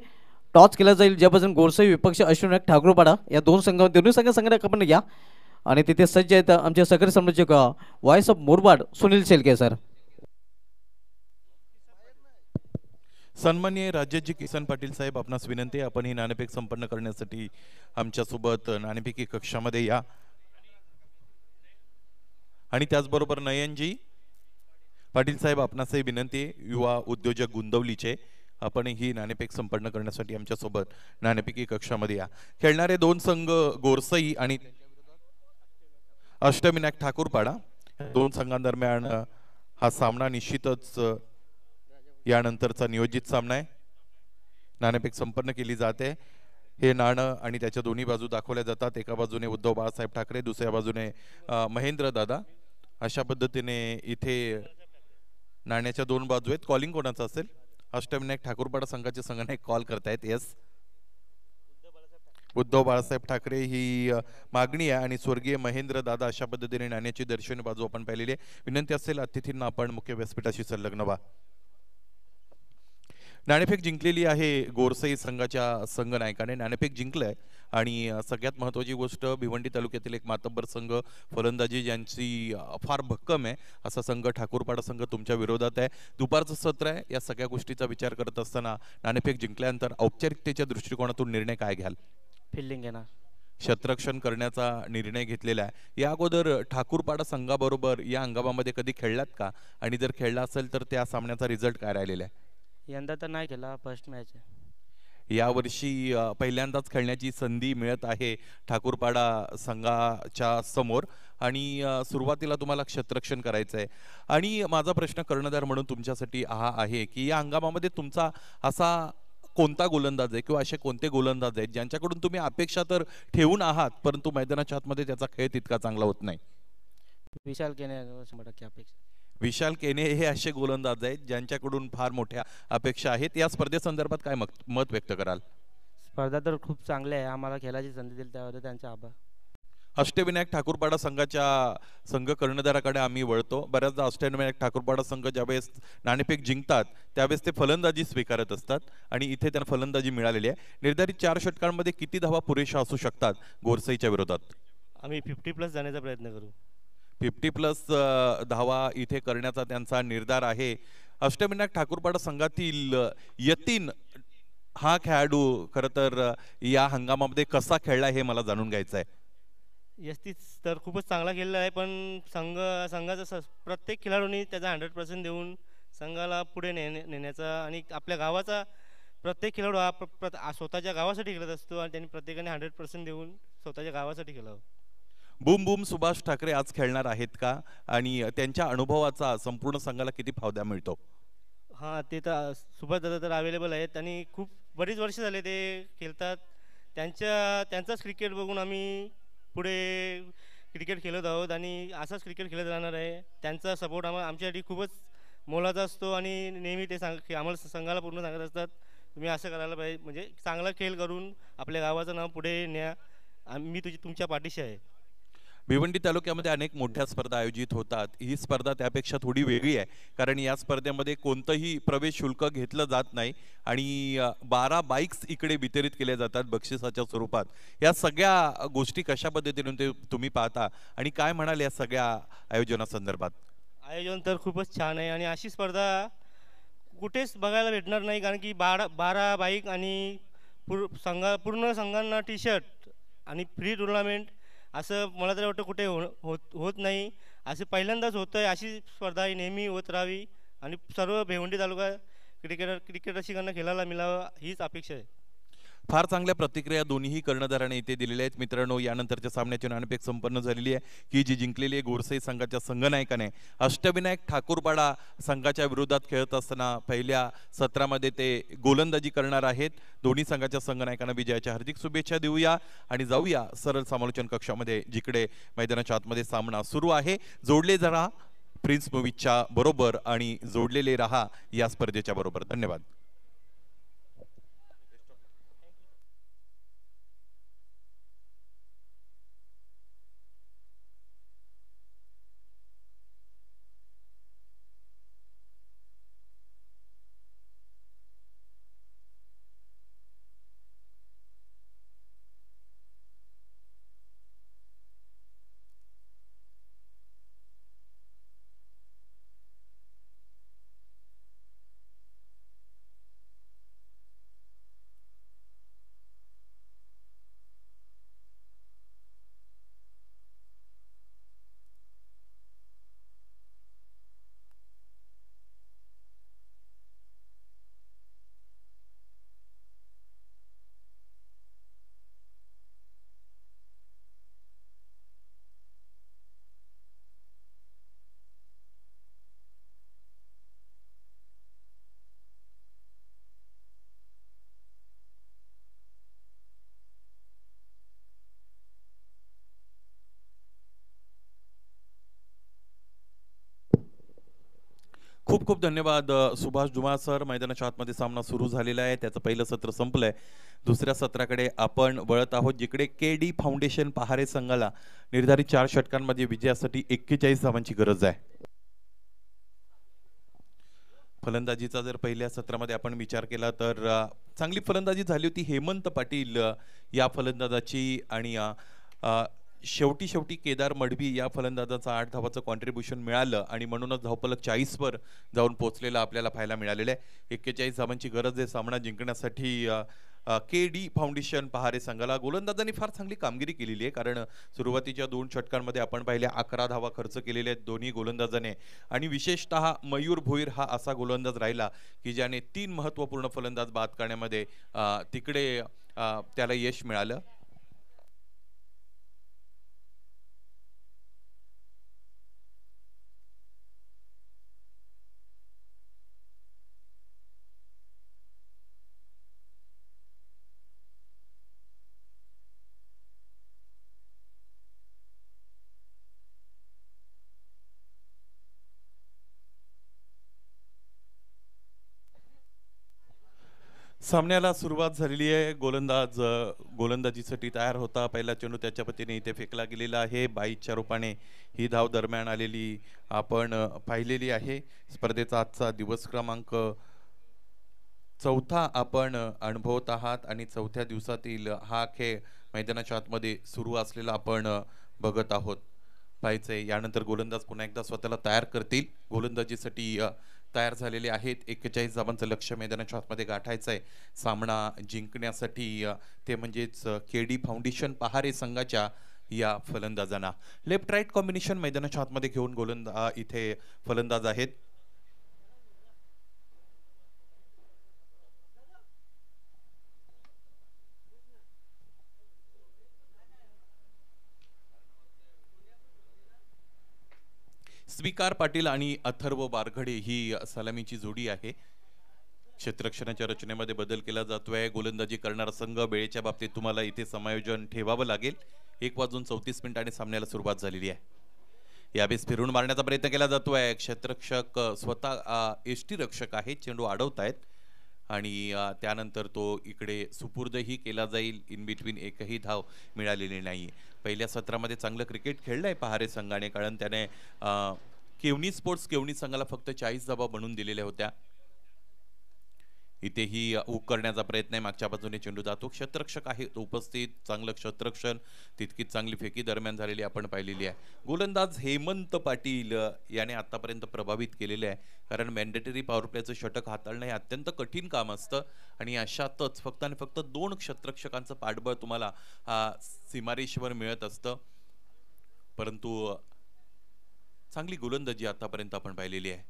टॉस केला जाईल ज्यापासून गोरसाई विपक्ष अश्विनाथ ठाकूरपाडा या दोन्ही संघात आपण या आणि तिथे सज्ज आहेत आमचे सहकारी संयोजक voice of Murbad Sunil Shelke sir. सन्माननीय राज्याचे किसन पाटील साहेब, आपणास विनंती आहे आपण ही नाणेफेक संपन्न करण्यासाठी आमच्यासोबत नाणेफेकी कक्षामध्ये या. आणि त्याचबरोबर नयनजी पाटील साहेब, आपणासही विनंती आहे युवा उद्योजक गुंदवलीचे आपण ही नाणेफेक संपन्न करण्यासाठी आमच्यासोबत नाणेफेकी कक्षामध्ये या. खेळणारे 2 संघ गोरसई आणि अष्टविनायक ठाकूरपाडा. 2 संघांदरम्यान हा सामना निश्चितच यानंतरचा नियोजित सामना आहे. नाणेफेक संपन्न केली जाते. हे नाणं आणि त्याच्या दोन्ही बाजू दाखवल्या जातात. एका बाजूने उद्धव बाळासाहेब ठाकरे, दुसऱ्या बाजूने महेंद्र दादा. अशा पद्धतीने इथे नाण्याच्या 2 बाजू आहेत. कॉलिंग कोणाचं असेल? अष्टविनायक ठाकूरपाडा संघाचे संघनायक कॉल करतायत. येस, उद्धव बाळासाहेब ठाकरे ही मागणी आहे आणि स्वर्गीय महेंद्र दादा. अशा पद्धतीने नाण्याची दर्शनी बाजू आपण पाहिलेली आहे. विनंती असेल अतिथींना आपण मुख्य व्यासपीठाशी संलग्न व्हा. नाणेफेक जिंकलेली आहे गोरसई संघाच्या संघनायकाने. नाणेफेक जिंकलंय आणि सगळ्यात महत्त्वाची गोष्ट भिवंडी तालुक्यातील एक मातब्बर संघ, फलंदाजी ज्यांची फार भक्कम आहे असा संघ ठाकूरपाडा संघ तुमच्या विरोधात आहे. दुपारचं सत्र आहे. या सगळ्या गोष्टीचा विचार करत असताना नाणेफेक जिंकल्यानंतर औपचारिकतेच्या दृष्टिकोनातून निर्णय काय घ्याल? फिल्डिंग घेणार. क्षेत्ररक्षण करण्याचा निर्णय घेतलेला आहे। या अगोदर ठाकूरपाडा संघाबरोबर या हंगामामध्ये कधी खेळलात का आणि जर खेळला असेल तर त्या सामन्याचा रिझल्ट काय राहिलेला आहे? यंदा तर नाही केला, फर्स्ट मॅच आहे. यावर्षी पहिल्यांदाच खेळण्याची संधी मिळत आहे ठाकूरपाडा संघाच्या समोर आणि सुरुवातीला तुम्हाला क्षेत्ररक्षण करायचं आहे। आणि माझा प्रश्न कर्णधार म्हणून तुमच्यासाठी हा आहे की या हंगामामध्ये तुमचा असा कोणता गोलंदाज आहे किंवा असे कोणते गोलंदाज आहेत ज्यांच्याकडून तुम्ही अपेक्षा तर ठेवून आहात परंतु मैदानाच्या आतमध्ये त्याचा खेळ तितका चांगला होत नाही? विशाल केने 100% अपेक्षा. विशाल केने हे असे गोलंदाज आहेत ज्यांच्याकडून फार मोठ्या अपेक्षा आहेत। या स्पर्धेसंदर्भात काय मत व्यक्त कराल? स्पर्धा तर खूप चांगली आहे, आम्हाला खेळायची संधी दिली त्याबद्दल त्यांचे आभार. अष्टविनायक ठाकूरपाडा संघाच्या संघ कर्णधाराकडे आम्ही वळतो। बऱ्याचदा अष्टविनायक ठाकूरपाडा संघ ज्यावेळेस नाणेफेक जिंकतात त्यावेळेस ते फलंदाजी स्वीकारत असतात आणि इथे त्यांना फलंदाजी मिळालेली आहे। निर्धारित 4 षटकांमध्ये किती धावा पुरेशा असू शकतात गोरसईच्या विरोधात? आम्ही 50+ जाण्याचा प्रयत्न करू. 50+ धावा इथे करण्याचा त्यांचा निर्धार आहे। अष्टविनायक ठाकूरपाडा संघातील यतीन हा खेळाडू खरं तर या हंगामामध्ये कसा खेळला हे मला जाणून घ्यायचं आहे। यस्तीच तर खूपच चांगला खेळला आहे, पण संघाचा प्रत्येक खेळाडूंनी त्याचा 100% देऊन संघाला पुढे नेण्याचा आणि आपल्या गावाचा प्रत्येक खेळाडू हा स्वतःच्या गावासाठी खेळत असतो आणि त्यांनी प्रत्येकाने 100% देऊन स्वतःच्या गावासाठी खेळावं. बूम बूम सुभाष ठाकरे आज खेळणार आहेत का आणि त्यांच्या अनुभवाचा संपूर्ण संघाला किती फायदा मिळतो? हां, ते तर सुभाष दादा तर अवेलेबल आहेत आणि खूप बरीच वर्ष झाले ते खेळतात. त्यांचाच क्रिकेट बघून आम्ही पुढे क्रिकेट खेळत आहोत आणि असाच क्रिकेट खेळत राहणार आहे. त्यांचा सपोर्ट आमच्यासाठी खूपच मोलाचा असतो आणि नेहमी ते आम्हाला संघाला पूर्ण सांगत असतात तुम्ही असं करायला पाहिजे, म्हणजे चांगला खेळ करून आपल्या गावाचं नाव पुढे न्या, मी तुमच्या पाठीशी आहे. भिवंडी तालुक्यामध्ये अनेक मोठ्या स्पर्धा आयोजित होतात। ही स्पर्धा त्यापेक्षा थोडी वेगळी आहे कारण या स्पर्धेमध्ये कोणतंही प्रवेश शुल्क घेतलं जात नाही आणि 12 बाईक्स इकडे वितरित केल्या जातात बक्षिसाच्या स्वरूपात। या सगळ्या गोष्टी कशा पद्धतीने तुम्ही पाहता आणि काय म्हणाल या सगळ्या आयोजनासंदर्भात? आयोजन तर खूपच छान आहे आणि अशी स्पर्धा कुठेच बघायला भेटणार नाही कारण की 12 बाईक आणि पूर्ण संघांना टी-शर्ट आणि फ्री टुर्नामेंट असं मला तर वाटतं कुठे होत नाही. असं पहिल्यांदाच होतं आहे. अशी स्पर्धा ही नेहमी होत राहावी आणि सर्व भिवंडी तालुका क्रिकेट रसिकांना खेळायला मिळावं हीच अपेक्षा आहे. फार चांगल्या प्रतिक्रिया दोन्ही कर्णधाराने इथे दिलेल्या आहेत। मित्रांनो, यानंतरच्या सामन्याची नाणेफेक संपन्न झालेली आहे की जी जिंकलेली आहे गोरसई संघाच्या संघनायकाने अष्टविनायक ठाकूरपाडा संघाच्या विरोधात खेळत असताना पहिल्या सत्रामध्ये ते गोलंदाजी करणार आहेत। दोन्ही संघाच्या संघनायकांना विजयाच्या हार्दिक शुभेच्छा देऊया आणि जाऊया सरळ समालोचन कक्षामध्ये जिकडे मैदानाच्या आतमध्ये सामना सुरू आहे। जोडले जरा प्रिन्स मूवीजच्या बरोबर आणि जोडलेले रहा या स्पर्धेच्या बरोबर। धन्यवाद। खूप खूप धन्यवाद सुभाष धुमाळ सर। मैदानाच्या आतमध्ये सामना सुरू झालेला आहे, त्याचं पहिलं सत्र संपलंय। दुसऱ्या सत्राकडे आपण वळत आहोत जिकडे केडी फाउंडेशन पहारे संघाला निर्धारित 4 षटकांमध्ये विजयासाठी 41 धावांची गरज आहे। फलंदाजीचा जर पहिल्या सत्रामध्ये आपण विचार केला तर चांगली फलंदाजी झाली होती हेमंत पाटील या फलंदाजाची आणि शेवटी केदार मडवी या फलंदाजाचा 8 धावाचं कॉन्ट्रीब्युशन मिळालं आणि म्हणूनच धावफलक 40 वर जाऊन पोहोचलेला आपल्याला पाहायला मिळालेलं आहे। 41 धावांची गरज आहे सामना जिंकण्यासाठी के डी फाउंडेशन पहारे संघाला. गोलंदाजांनी फार चांगली कामगिरी केलेली आहे, कारण सुरुवातीच्या 2 षटकांमध्ये आपण पाहिल्या 11 धावा खर्च केलेल्या आहेत दोन्ही गोलंदाजाने. आणि विशेषतः मयूर भोईर हा असा गोलंदाज राहिला की ज्याने 3 महत्त्वपूर्ण फलंदाज बाद करण्यामध्ये तिकडे त्याला यश मिळालं. सामन्याला सुरुवात झालेली आहे. गोलंदाज गोलंदाजीसाठी तयार होता. पहिला चेंडू त्याच्या पतीने इथे फेकला गेलेला आहे. 22च्या रूपाने ही धाव दरम्यान आलेली आपण पाहिलेली आहे. स्पर्धेचा आजचा दिवस क्रमांक 4था आपण अनुभवत आहात आणि 4थ्या दिवसातील हा खेळ मैदानाच्या आतमध्ये सुरू असलेला आपण बघत आहोत. पाहायचंय यानंतर गोलंदाज पुन्हा एकदा स्वतःला तयार करतील. गोलंदाजीसाठी तयार झालेले आहेत. 41 धावांचं लक्ष्य मैदानाच्या आतमध्ये गाठायचं आहे सामना जिंकण्यासाठी. ते म्हणजेच के डी फाउंडेशन पहारे संघाच्या या फलंदाजांना लेफ्ट राईट कॉम्बिनेशन मैदानाच्या आतमध्ये घेऊन इथे फलंदाज आहेत. स्वीकार पाटील आणि अथर्व बारघडे ही सलामीची जोडी आहे. क्षेत्ररक्षणाच्या रचनेमध्ये बदल केला जातोय. गोलंदाजी करणारा संघ वेळेच्या बाबतीत तुम्हाला इथे समायोजन ठेवावं लागेल. 1:34 आणि सामन्याला सुरुवात झालेली आहे. यावेळेस फिरून मारण्याचा प्रयत्न केला जातोय. क्षेत्ररक्षक स्वतः एष्टी रक्षक आहे. चेंडू अडवतायत आणि त्यानंतर तो इकडे सुपूर्दही केला जाईल. इन बिटवीन एकही धाव मिळालेली नाही. पहिल्या सत्रामध्ये चांगलं क्रिकेट खेळलंय पहारे संघाने, कारण त्याने केवनी स्पोर्ट्स केवनी संघाला फक्त 40 धावा बनवून दिलेल्या होत्या. इथेही हुक करण्याचा प्रयत्न आहे. मागच्या बाजूने चेंडू जातो. क्षेत्ररक्षक आहे उपस्थित. चांगलं क्षेत्ररक्षण, तितकीच चांगली फेकी दरम्यान झालेली आपण पाहिलेली आहे. गोलंदाज हेमंत पाटील याने आतापर्यंत प्रभावित केलेले आहे, कारण मॅन्डेटरी पॉवर प्लेचं षटक हाताळणं हे अत्यंत कठीण काम असतं आणि अशातच फक्त आणि फक्त 2 क्षेत्ररक्षकांचं पाठबळ तुम्हाला सीमारेषेवर मिळत असतं. परंतु चांगली गोलंदाजी आतापर्यंत आपण पाहिलेली आहे.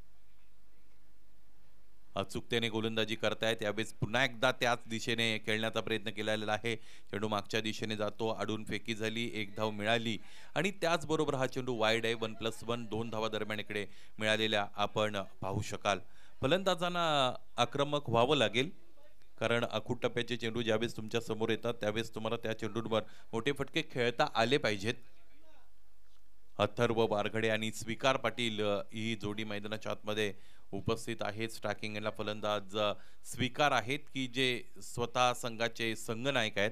अचूकतेने गोलंदाजी करतायत. यावेळेस पुन्हा एकदा त्याच दिशेने खेळण्याचा प्रयत्न केलेला आहे. चेंडू मागच्या दिशेने जातो. आडून फेकी झाली. 1 धाव मिळाली आणि त्याचबरोबर हा चेंडू वाईड आहे. 1+1 2 धावा दरम्यान इकडे मिळालेल्या आपण पाहू शकाल. फलंदाजांना आक्रमक व्हावं लागेल, कारण अखूट टप्प्याचे चेंडू ज्यावेळेस तुमच्या समोर येतात त्यावेळेस तुम्हाला त्या चेंडूंवर मोठे फटके खेळता आले पाहिजेत. अथर्व बारघडे आणि स्वीकार पाटील ही जोडी मैदानाच्या आतमध्ये उपस्थित आहेत. स्ट्रायकिंगला फलंदाज स्वीकार आहेत की जे स्वतः संघाचे संघनायक आहेत.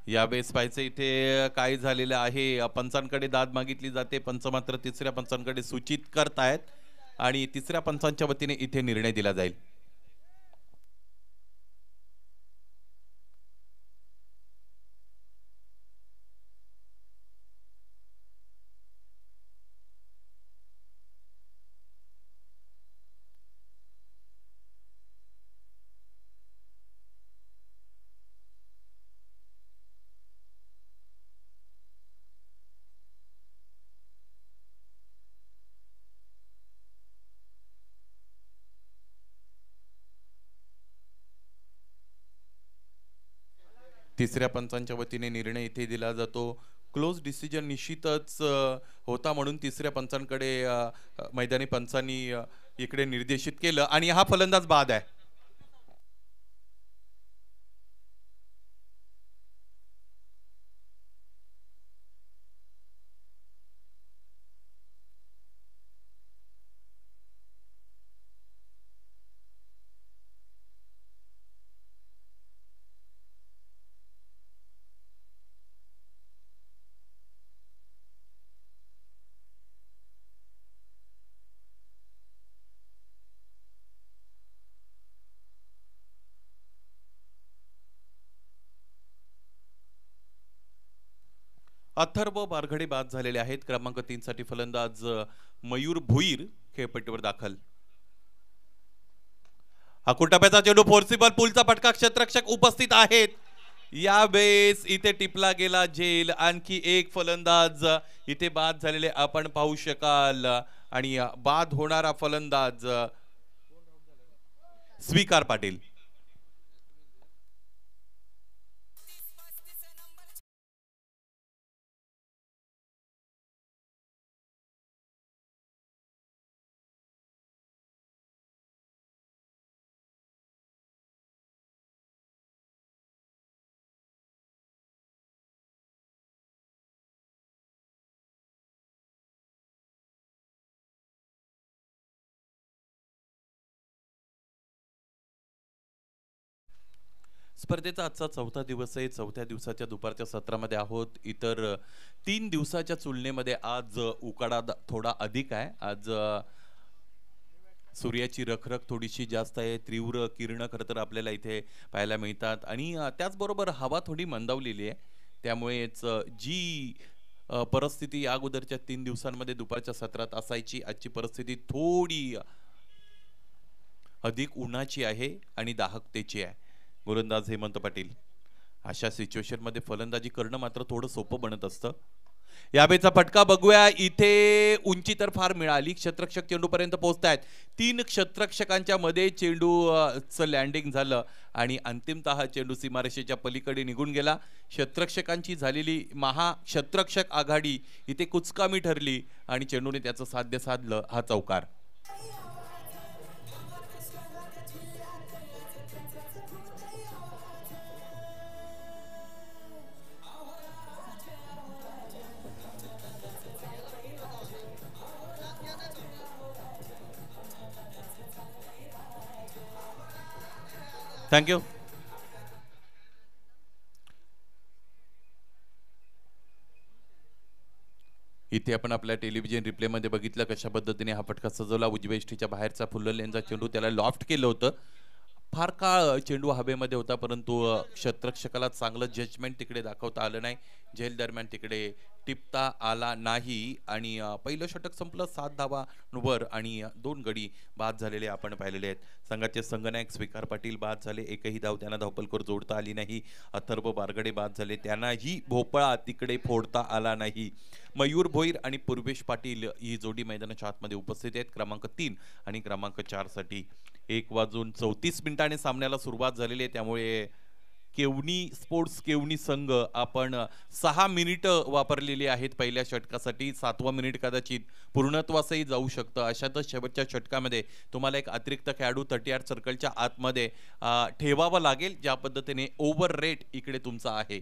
यावेळेस पाहायचं इथे काय झालेलं आहे. पंचांकडे दाद मागितली जाते. पंच मात्र तिसऱ्या पंचांकडे सूचित करतायत आणि तिसऱ्या पंचांच्या वतीने इथे निर्णय दिला जाईल. तिसऱ्या पंचांच्या वतीने निर्णय इथे दिला जातो. क्लोज डिसिजन निश्चितच होता, म्हणून तिसऱ्या पंचांकडे मैदानी पंचांनी इकडे निर्देशित केलं आणि हा फलंदाज बाद आहे. अथर्व बारघडे बाद झालेले आहेत. क्रमांक 3 साठी फलंदाज मयूर भोईर खेळपट्टीवर दाखल. हाकुटप्याचा चेंडू फोर्सिबल पुलचा फटका, क्षेत्ररक्षक उपस्थित आहेत. यावेळेस इथे टिपला गेला झेल. आणखी एक फलंदाज इथे बाद झालेले आपण पाहू शकाल आणि बाद होणारा फलंदाज स्वीकार पाटील. स्पर्धेचा आजचा चौथा दिवस आहे. चौथ्या दिवसाच्या दुपारच्या सत्रामध्ये आहोत. इतर 3 दिवसाच्या तुलनेमध्ये आज उकाडा थोडा अधिक आहे. आज सूर्याची रखरख थोडीशी जास्त आहे. तीव्र किरण खरं तर आपल्याला इथे पाहायला मिळतात आणि त्याचबरोबर हवा थोडी मंदावलेली आहे. त्यामुळेच जी परिस्थिती या अगोदरच्या 3 दिवसांमध्ये दुपारच्या सत्रात असायची, आजची परिस्थिती थोडी अधिक उन्हाची आहे आणि दाहकतेची आहे. गोलंदाज हेमंत पाटील. अशा सिच्युएशन मध्ये फलंदाजी करणं मात्र थोडं सोपं बनत असतं. यावेळेचा फटका बघूया. इथे उंची तर फार मिळाली. क्षेत्ररक्षक चेंडू पर्यंत पोहोचतायत. 3 क्षेत्ररक्षकांच्या मध्ये चेंडूचं लँडिंग झालं आणि अंतिमतः चेंडू सीमारेषेच्या पलीकडे निघून गेला. क्षेत्ररक्षकांची झालेली महाक्षेत्ररक्षक आघाडी इथे कुचकामी ठरली आणि चेंडूने त्याचं साध्य साधलं. हा चौकार. थँक्यू. इथे आपण आपल्या टेलिव्हिजन रिप्लेमध्ये बघितलं कशा पद्धतीने हा फटका सजवला. उजव्या इष्टीच्या बाहेरचा फुललेंचा चेंडू त्याला लॉफ्ट केलं होतं. फार काळ चेंडू हवेमध्ये होता, परंतु क्षेत्ररक्षकाला चांगलं जजमेंट तिकडे दाखवता आलं नाही. झेल दरम्यान तिकडे टिपता आला नाही आणि पहिलं षटक संपलं 7 धावांवर आणि 2 गडी बाद झालेले आपण पाहिलेले आहेत. संघाचे संघनायक स्वीकार पाटील बाद झाले. एकही धाव त्यांना धावपलकर जोडता आली नाही. अथर्व बारगडे बाद झाले. त्यांनाही भोपळा तिकडे फोडता आला नाही. मयूर भोईर आणि पूर्वेश पाटील ही जोडी मैदानाच्या आतमध्ये उपस्थित आहेत. क्रमांक 3 आणि क्रमांक 4 साठी 1:34 सामन्याला सुरुवात झालेली आहे. त्यामुळे केवनी स्पोर्ट्स केवनी संघ आपण 6 मिनिटं वापरलेली आहेत पहिल्या षटकासाठी. 7वं मिनिट कदाचित पूर्णत्वासही जाऊ शकतं. अशातच शेवटच्या षटकामध्ये तुम्हाला एक अतिरिक्त खेळाडू 38 सर्कलच्या आतमध्ये ठेवावा लागेल. ज्या पद्धतीने ओव्हर रेट इकडे तुमचा आहे.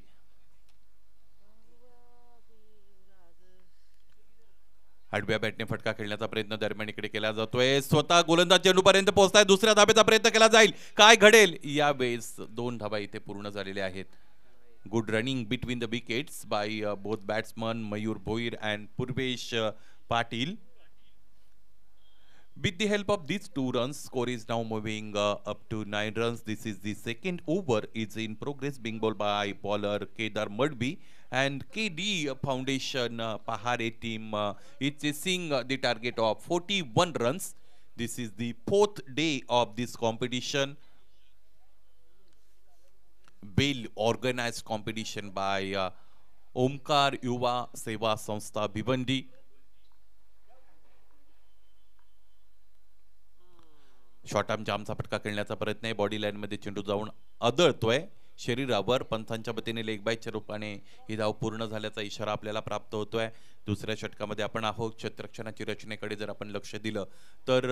आडव्या बॅटने फटका खेळण्याचा प्रयत्न दरम्यान इकडे केला जातोय. स्वतः गोलंदाज चेंडू पर्यंत पोहोचताय. दुसऱ्या धाब्याचा प्रयत्न केला जाईल. काय घडेल? यावेळेस 2 धाबा इथे पूर्ण झालेल्या आहेत. Good running between the wickets by both batsman Mayur Bhoir and Purvesh Patil. With the help of these 2 runs, score is now moving up to 9 runs. This is the second over is in progress, being bowled by bowler Kedar Madbi and KD Foundation Pahare team is chasing the target of 41 runs. This is the 4th day of this competition. Well organized competition by Omkar Yuva Seva Sanstha Bhiwandi. Short arm जामचा फटका खेळण्याचा प्रयत्न आहे. बॉडी लाईन मध्ये चेंडू जाऊन आदळतोय शरीरावर. पंथांच्या वतीने लेग बायच्या रूपाने ही धाव पूर्ण झाल्याचा इशारा आपल्याला प्राप्त होतोय. दुसऱ्या षटकामध्ये आपण आहोत. क्षेत्ररक्षणाची रचनेकडे जर आपण लक्ष दिलं तर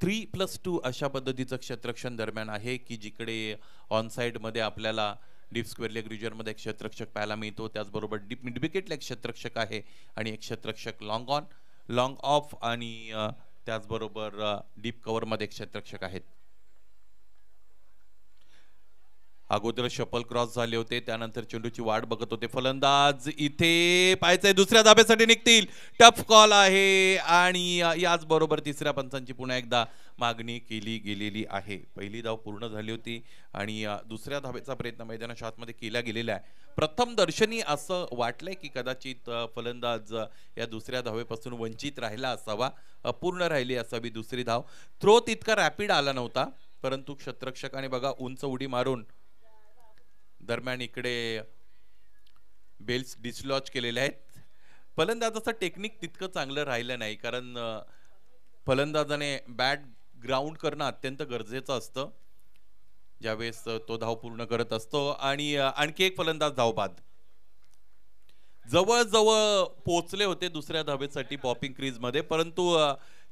3+2 अशा पद्धतीचं क्षेत्ररक्षण दरम्यान आहे की जिकडे ऑन साइड मध्ये आपल्याला डीप स्क्वेअर लेग रिजन मध्ये क्षेत्ररक्षक पाहायला मिळतो. त्याचबरोबर डीप मिड विकेट लेग क्षेत्ररक्षक आहे आणि एक क्षेत्ररक्षक लॉंग ऑन लॉंग ऑफ आणि त्याचबरोबर डीप कव्हर मध्ये क्षेत्ररक्षक आहेत. अगोदर शपल क्रॉस झाले होते, त्यानंतर चेंडूची वाट बघत होते फलंदाज. इथे पाहायचंय दुसऱ्या धाब्यासाठी निघतील. टफ कॉल आहे आणि याच बरोबर तिसऱ्या पंचांची पुन्हा एकदा मागणी केली गेलेली आहे. पहिली धाव पूर्ण झाली होती आणि दुसऱ्या धावेचा प्रयत्न मैदानाच्या आतमध्ये केला गेलेला आहे. प्रथम दर्शनी असं वाटलंय की कदाचित फलंदाज या दुसऱ्या धावेपासून वंचित राहिला असावा, अपूर्ण राहिली असावी दुसरी धाव. थ्रो तितका रॅपिड आला नव्हता, परंतु क्षेत्ररक्षकाने बघा उंच उडी मारून दरम्यान इकडे बेल्स डिसलॉज केलेले आहेत. फलंदाजाचं टेक्निक तितकं चांगलं राहिलं नाही, कारण फलंदाजाने बॅट ग्राउंड करणं अत्यंत गरजेचं असतं ज्यावेळेस तो धाव पूर्ण करत असतो. आणि आणखी एक फलंदाज धावबाद. जवळजवळ पोचले होते दुसऱ्या धावेसाठी पॉपिंग क्रीज मध्ये, परंतु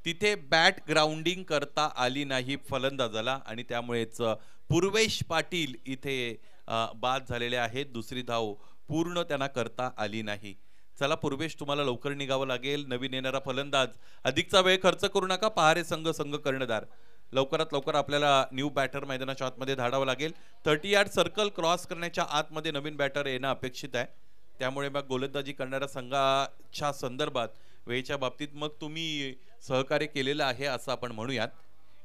तिथे बॅट ग्राउंडिंग करता आली नाही फलंदाजाला आणि त्यामुळेच पूर्वेश पाटील इथे बाद झालेले आहेत. दुसरी धाव पूर्ण त्यांना करता आली नाही. चला पूर्वेश, तुम्हाला लवकर निघावं लागेल. नवीन येणारा फलंदाज, अधिकचा वेळ खर्च करू नका. पहारे संघ कर्णधार, लवकरात लवकर आपल्याला न्यू बॅटर मैदानाच्या आतमध्ये धाडावं लागेल. 30 यार्ड सर्कल क्रॉस करण्याच्या आतमध्ये नवीन बॅटर येणं अपेक्षित आहे. त्यामुळे मग गोलंदाजी करणाऱ्या संघाच्या संदर्भात वेळेच्या बाबतीत मग तुम्ही सहकार्य केलेलं आहे असं आपण म्हणूयात.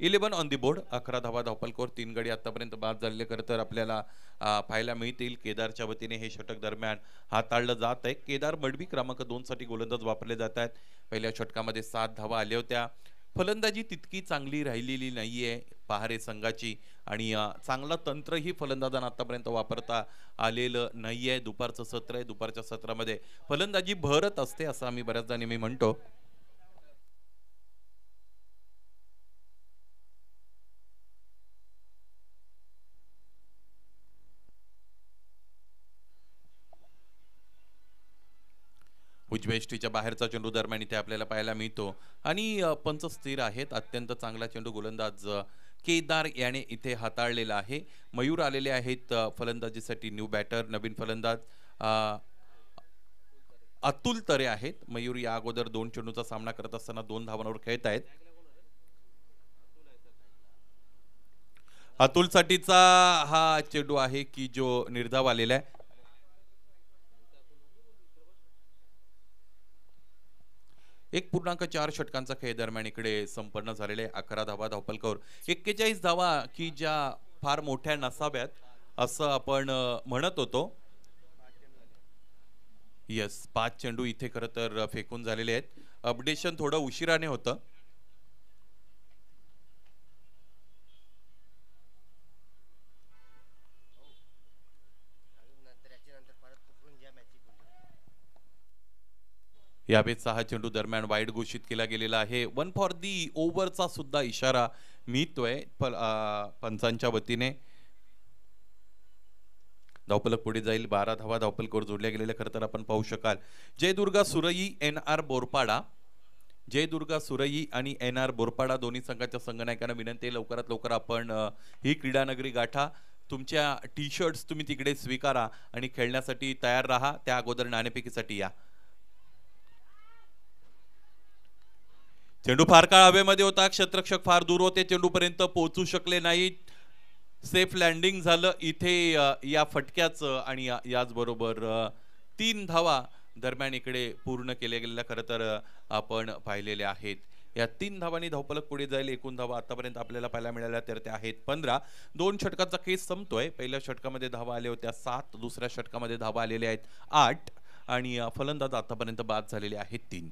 11 ऑन दी बोर्ड, 11 धावा धावपलकोर, 3 गडी आतापर्यंत बाद झालेले खरं तर आपल्याला पाहायला मिळतील. केदारच्या वतीने हे षटक दरम्यान हाताळलं जात आहे. केदार मडवी क्रमांक 2 साठी गोलंदाज वापरले जात आहेत. पहिल्या षटकामध्ये 7 धावा आल्या होत्या. फलंदाजी तितकी चांगली राहिलेली नाहीये पहारे संघाची आणि चांगलं तंत्रही फलंदाजांना आतापर्यंत वापरता आलेलं नाहीये. दुपारचं सत्र आहे, दुपारच्या सत्रामध्ये फलंदाजी भरत असते असं आम्ही बऱ्याचदा नेहमी म्हणतो. उजव्या बाहेरचा चेंडू दरम्यान इथे आपल्याला पाहायला मिळतो आणि पंच स्थिर आहेत. अत्यंत चांगला चेंडू गोलंदाज केदार याने इथे हाताळलेला आहे. मयूर आलेले आहेत फलंदाजीसाठी. न्यू बॅटर, नवीन फलंदाज अतुल तरे आहेत. मयूर या अगोदर 2 चेंडूचा सामना करत असताना 2 धावांवर खेळत आहेत. अतुल साठीचा हा चेंडू आहे की जो निर्धाव आलेला आहे. 1.4 षटकांचा खेळ दरम्यान इकडे संपन्न झालेले. 11 धावा धावपलकोर, 41 धावा की ज्या फार मोठ्या नसाव्यात असं आपण म्हणत होतो. यस, 5 चेंडू इथे खरं तर फेकून झालेले आहेत. अपडेशन थोडं उशिराने होतं. यावेळेस 6 चेंडू दरम्यान वाईड घोषित केला गेलेला आहे. 1 फॉर दी ओव्हरचा सुद्धा इशारा मिळतोय पंचांच्या वतीने. धावपलक पुढे जाईल. 12 धावा धावपलकोर जोडल्या गेलेल्या खरं तर आपण पाहू शकाल. जयदुर्गा सुरई, NR बोरपाडा. जयदुर्गा सुरई आणि NR बोरपाडा दोन्ही संघाच्या संघनायकांना विनंती आहे लवकरात लवकर आपण ही क्रीडानगरी गाठा. तुमच्या टी-शर्ट्स तुम्ही तिकडे स्वीकारा आणि खेळण्यासाठी तयार राहा. त्या अगोदर नाणेफेकीसाठी या. चेंडू फार काळ हवेमध्ये होता. क्षेत्ररक्षक फार दूर होते, चेंडूपर्यंत पोहोचू शकले नाहीत. सेफ लँडिंग झालं इथे या फटक्याचं आणि याच बरोबर 3 धावा दरम्यान इकडे पूर्ण केल्या गेलेल्या खरं तर आपण पाहिलेले आहेत. या 3 धावांनी धावपलक पुढे जाईल. एकूण धावा आतापर्यंत आपल्याला पाहायला मिळाल्या तर त्या आहेत 15. 2 षटकाचा केस संपतोय. पहिल्या षटकामध्ये धावा आल्या होत्या 7, दुसऱ्या षटकामध्ये धावा आलेल्या आहेत 8 आणि फलंदाज आतापर्यंत बाद झालेले आहेत 3.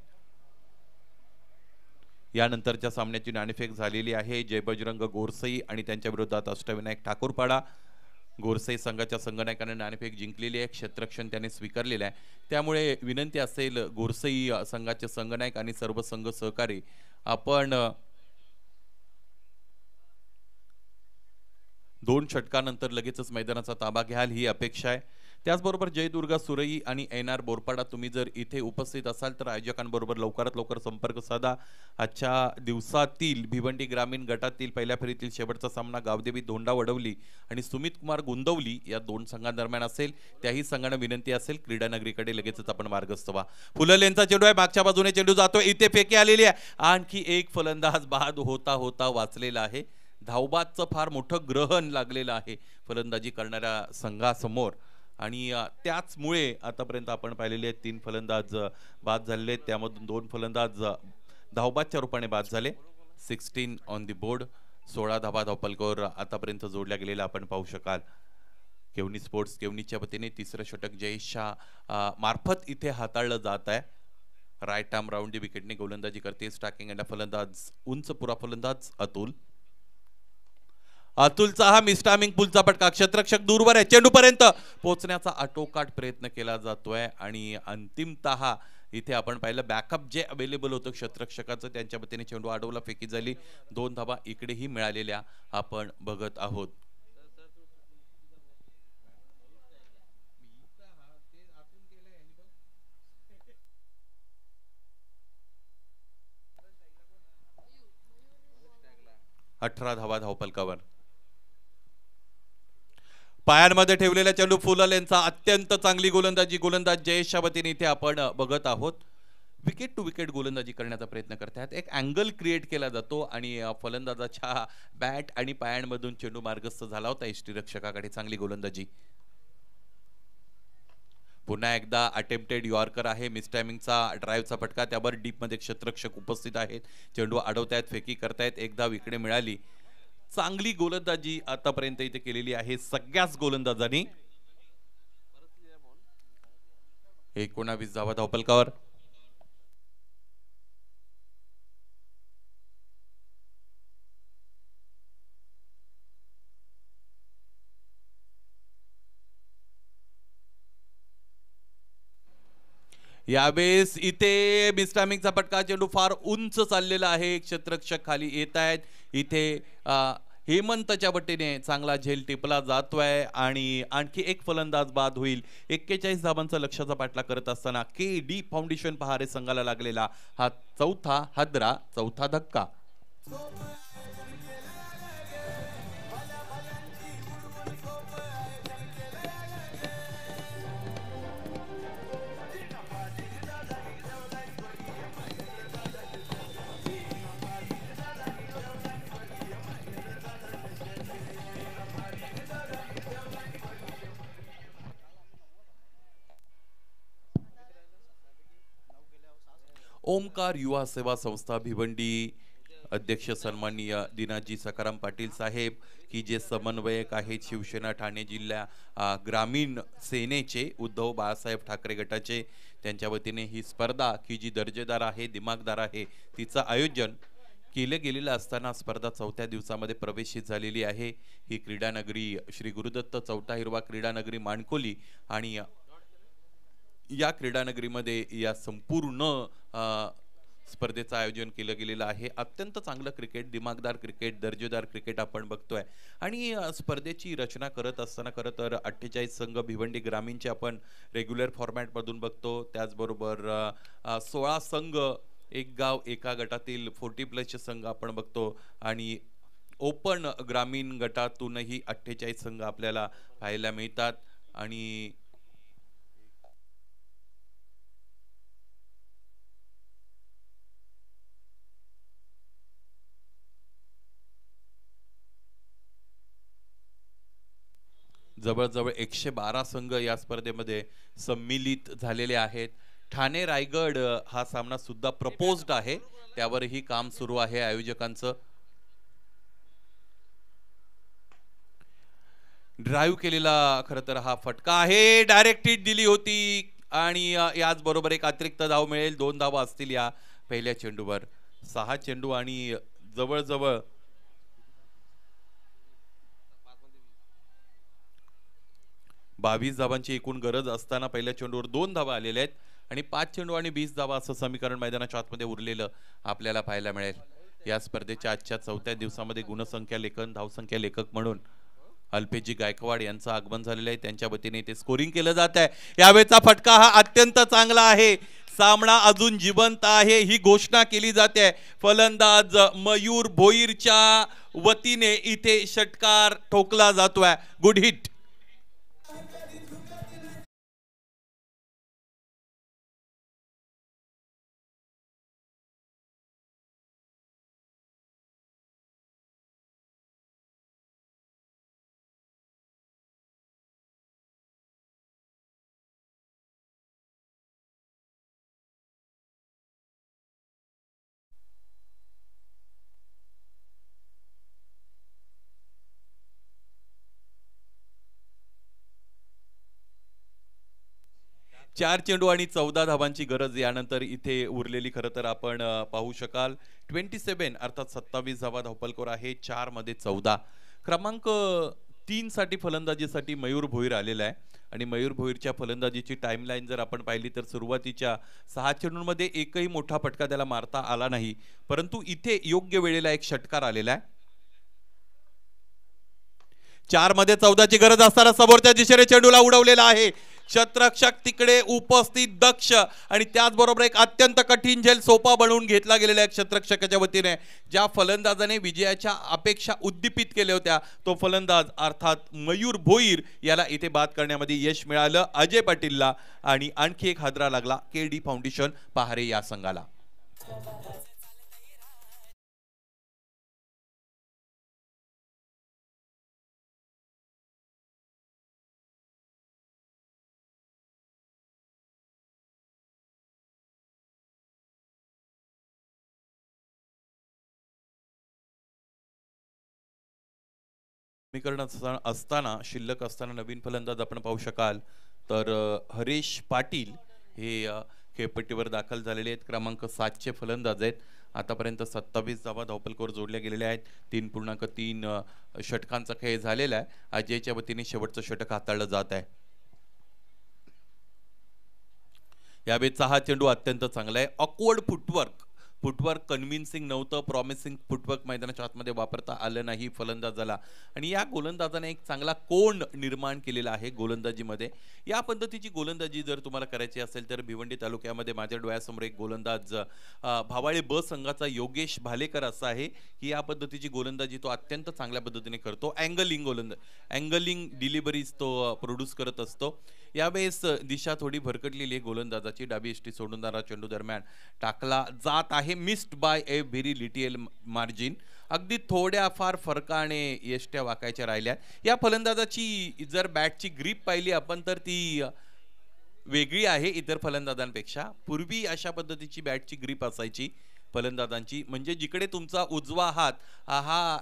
यानंतरच्या सामन्याची नाणेफेक झालेली आहे. जय बजरंग गोरसई आणि त्यांच्या विरोधात अष्टविनायक ठाकूरपाडा. गोरसई संघाच्या संघनायकाने नाणेफेक जिंकलेली आहे. क्षेत्ररक्षण त्याने स्वीकारलेले आहे. त्यामुळे विनंती असेल गोरसई संघाचे संघनायक आणि सर्व संघ सहकारी आपण 2 षटकानंतर लगेचच मैदानाचा ताबा घ्याल ही अपेक्षा आहे. त्याचबरोबर जयदुर्गा सुरई आणि NR बोरपाडा तुम्ही जर इथे उपस्थित असाल तर आयोजकांबरोबर लवकरात लवकर संपर्क साधा. आजच्या दिवसातील भिवंडी ग्रामीण गटातील पहिल्या फेरीतील शेवटचा सामना गावदेवी धोंडा वडवली आणि सुमित कुमार गोंदवली या 2 संघांदरम्यान असेल. त्याही संघांना विनंती असेल क्रीडानगरीकडे लगेचच आपण मार्गस्थ व्हा. फुललेंचा चेंडू आहे, मागच्या बाजूने चेंडू जातो. इथे फेकी आलेली आहे. आणखी एक फलंदाज बाद होता होता वाचलेला आहे. धावबादचं फार मोठं ग्रहण लागलेलं आहे फलंदाजी करणाऱ्या संघासमोर आणि त्याचमुळे आतापर्यंत आपण पाहिलेले आहेत 3 फलंदाज बाद झालेले आहेत, त्यामधून 2 फलंदाज धावबादच्या रूपाने बाद झाले. 16 ऑन दी बोर्ड, 16 धाबा धावपलकावर आतापर्यंत जोडल्या गेलेल्या आपण पाहू शकाल. केवनी स्पोर्ट्स केवनीच्या वतीने तिसरं षटक जयेश शाह मार्फत इथे हाताळलं जात आहे. राईट आर्म राऊंड दी विकेटने गोलंदाजी करते स्टॅकिंग एंड फलंदाज उंच पुरा फलंदाज अतुलचा हा मिस्टामिंग पुलचा फटका, क्षेत्ररक्षक दूरवर आहे, चेंडूपर्यंत पोहोचण्याचा आटोकाट प्रयत्न केला जातोय आणि अंतिमतः इथे आपण पाहिलं बॅकअप जे अवेलेबल होतं क्षेत्ररक्षकाचं त्यांच्या वतीने चेंडू अडवला, फेकी झाली, 2 धाबा इकडेही मिळालेल्या आपण बघत आहोत. अठरा धावा धावपलकावर. पायांमध्ये ठेवलेल्या चेंडू फुलल यांचा अत्यंत चांगली गोलंदाजी, गोलंदाज जयेशच्या वतीने इथे आपण बघत आहोत. विकेट टू विकेट गोलंदाजी करण्याचा प्रयत्न करतात, एक अँगल क्रिएट केला जातो आणि फलंदाजाच्या बॅट आणि पायांमधून चेंडू मार्गस्थ झाला होता यष्टीरक्षकाकडे. चांगली गोलंदाजी. पुन्हा एकदा अटेम्प्टेड यॉर्कर आहे, मिसटायमिंगचा ड्राईव्हचा फटका, त्यावर डीप मध्ये क्षेत्ररक्षक उपस्थित आहेत, चेंडू अडवतायत, फेकी करतायत, एकदा विकेट मिळाली. चांगली गोलंदाजी आतापर्यंत इथे केलेली आहे सगळ्याच गोलंदाजांनी. 19 धावा धावपलकावर. यावेळेस इथे मिस्टामिंगचा फटका, चेंडू फार उंच चाललेला आहे, क्षेत्ररक्षक खाली येत आहेत. इथे हेमंतच्या वतीने चांगला झेल टिपला जातोय आणि आणखी एक फलंदाज बाद होईल. 41 धावांचा लक्ष्याचा पाठलाग करत असताना KD फाउंडेशन पहारे संघाला लागलेला हा चौथा हादरा, चौथा धक्का. ओमकार युवा सेवा संस्था भिवंडी अध्यक्ष सन्माननीय दिनाजी सकाराम पाटील साहेब, की जे समन्वयक आहेत शिवसेना ठाणे जिल्हा ग्रामीण सेनेचे उद्धव बाळासाहेब ठाकरे गटाचे, त्यांच्या वतीने ही स्पर्धा की जी दर्जेदार आहे, दिमागदार आहे, तिचं आयोजन केले गेलेलं असताना स्पर्धा 4थ्या दिवसामध्ये प्रवेशित झालेली आहे. ही क्रीडानगरी श्री गुरुदत्त चौथा हिरवा क्रीडानगरी माणकोली आणि या क्रीडानगरीमध्ये या संपूर्ण स्पर्धेचं आयोजन केलं गेलेलं आहे. अत्यंत चांगलं क्रिकेट, दिमागदार क्रिकेट, दर्जेदार क्रिकेट आपण बघतोय आणि स्पर्धेची रचना करत असताना खरं तर 48 संघ भिवंडी ग्रामीणचे आपण रेग्युलर फॉर्मॅटमधून बघतो, त्याचबरोबर 16 संघ, एक गाव एका गटातील 40+ संघ आपण बघतो आणि ओपन ग्रामीण गटातूनही 48 संघ आपल्याला पाहायला मिळतात आणि जवळजवळ 112 संघ या स्पर्धेमध्ये सम्मिलित झालेले आहेत. ठाणे रायगड हा सामना सुद्धा प्रपोज्ड आहे, त्यावरही काम सुरू आहे आयोजकांचं. ड्राईव्ह केलेला खरं तर हा फटका आहे, डायरेक्ट हिट दिली होती आणि याच बरोबर एक अतिरिक्त धाव मिळेल. 2 धावा असतील या पहिल्या चेंडूवर. 6 चेंडू आणि जवळजवळ 22 धावांची एकूण गरज असताना पहिल्या चेंडूवर 2 धावा आलेल्या आहेत आणि 5 चेंडू आणि 20 धावा असं समीकरण मैदानाच्या आतमध्ये उरलेलं आपल्याला पाहायला मिळेल. या स्पर्धेच्या आजच्या 4थ्या दिवसामध्ये गुणसंख्या लेखन, धावसंख्या लेखक म्हणून अल्पेजी गायकवाड यांचं आगमन झालेलं आहे, त्यांच्या वतीने ते स्कोरिंग केलं जात आहे. यावेळेचा फटका हा अत्यंत चांगला आहे, सामना अजून जिवंत आहे ही घोषणा केली जाते. फलंदाज मयूर भोईरच्या वतीने इथे षटकार ठोकला जातोय. Good hit. 4 चेंडू आणि 14 धावांची गरज. यानंतर इथे उरलेली खरं तर आपण पाहू शकाल 27 अर्थात 27 धावा धावपलकर आहे. 4 मध्ये 14. क्रमांक 3 साठी फलंदाजीसाठी मयूर भोईर आलेला आहे आणि मयूर भोईरच्या फलंदाजीची टाइमलाईन जर आपण पाहिली तर सुरुवातीच्या 6 चेंडूंमध्ये एकही मोठा फटका त्याला मारता आला नाही, परंतु इथे योग्य वेळेला एक षटकार आलेला आहे. 4 मध्ये 14ची गरज असताना समोरच्या दिशेने चेंडूला उडवलेला आहे. क्षेत्ररक्षक तिकडे उपस्थित दक्ष आणि त्याचबरोबर एक अत्यंत कठीण झेल सोपा बनवून घेतला गेलेला आहे क्षेत्ररक्षकाच्या वतीने. ज्या फलंदाजाने विजयाच्या अपेक्षा उद्दीपित केल्या होत्या तो फलंदाज अर्थात मयूर भोईर याला इथे बाद करण्यामध्ये यश मिळालं अजय पाटीलला आणि आणखी एक हादरा लागला केडी फाउंडेशन पहारे या संघाला. समीकरण असताना शिल्लक असताना नवीन फलंदाज आपण पाहू शकाल तर हरीश पाटील हे खेळपट्टीवर दाखल झालेले आहेत. क्रमांक 7 फलंदाज आहेत. आतापर्यंत 27 धावा धावपलकर जोडल्या गेलेल्या आहेत. 3.3 षटकांचा खेळ झालेला आहे. अजयच्या वतीने शेवटचं षटक हाताळलं जात आहे. यावेळेचा हा चेंडू अत्यंत चांगला आहे. ऑकवर्ड फुटवर्क कन्व्हिन्सिंग नव्हतं. प्रॉमिसिंग फुटवर्क मैदानाच्या आतमध्ये वापरता आलं नाही फलंदाजाला आणि या गोलंदाजाने एक चांगला कोंड निर्माण केलेला आहे गोलंदाजीमध्ये. या पद्धतीची गोलंदाजी जर तुम्हाला करायची असेल तर भिवंडी तालुक्यामध्ये माझ्या डोळ्यासमोर एक गोलंदाज भावाळे ब संघाचा योगेश भालेकर असा आहे की या पद्धतीची गोलंदाजी तो अत्यंत चांगल्या पद्धतीने करतो. अँगलिंग डिलिव्हरीज तो प्रोड्यूस करत असतो. यावेळेस दिशा थोडी भरकटलेली आहे गोलंदाजाची. डावी यष्टी सोडूनदारा चेंडू दरम्यान टाकला जात आहे. मिस्ड बाय ए व्हेरी लिटिल मार्जिन. अगदी थोड्या फार फरकाने यष्ट्या वाकायच्या राहिल्या. या फलंदाजाची जर बॅटची ग्रीप पाहिली आपण तर ती वेगळी आहे इतर फलंदाजांपेक्षा. पूर्वी अशा पद्धतीची बॅटची ग्रीप असायची फलंदाजांची, म्हणजे जिकडे तुमचा उजवा हात हा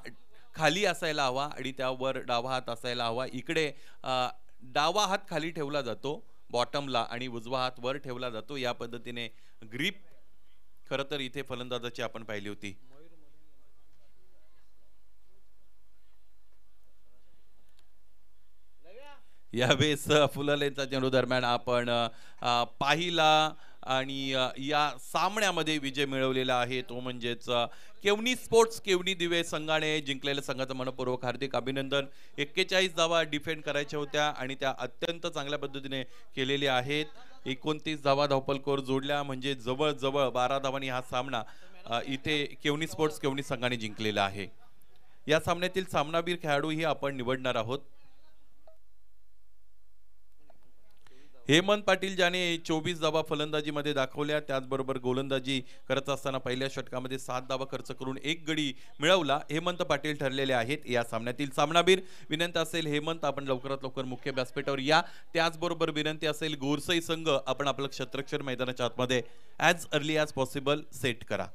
खाली असायला हवा आणि त्यावर डावा हात असायला हवा. इकडे डावा हात खाली ठेवला जातो बॉटमला आणि उजवा हात वर ठेवला जातो. या पद्धतीने ग्रीप खरं तर इथे फलंदाजाची आपण पाहिली होती. यावेळेस फुललेचा चेंडू दरम्यान आपण पाहिला आणि या सामन्यामध्ये विजय मिळवलेला आहे तो म्हणजेच केवनी स्पोर्ट्स केवनी दिवे संघाने जिंकलेल्या संघाचं मनपूर्वक हार्दिक अभिनंदन. 41 धावा डिफेंड करायच्या होत्या आणि त्या अत्यंत चांगल्या पद्धतीने केलेल्या आहेत. 29 धावा धावपलकर जोडल्या म्हणजे जवळजवळ 12 धावांनी हा सामना इथे केवनी स्पोर्ट्स केवनी संघाने जिंकलेला आहे. या सामन्यातील सामनावीर खेळाडूही आपण निवडणार आहोत. हेमंत पाटील ज्याने 24 धावा फलंदाजीमध्ये दाखवल्या, त्याचबरोबर गोलंदाजी करत असताना पहिल्या षटकामध्ये 7 धावा खर्च करून 1 गडी मिळवला. हेमंत पाटील ठरलेले आहेत या सामन्यातील सामनावीर. विनंती असेल हेमंत आपण लवकरात लवकर मुख्य व्यासपीठावर या. त्याचबरोबर विनंती असेल गोरसई संघ आपण आपलं क्षेत्ररक्षण मैदानाच्या आतमध्ये as early as possible set करा.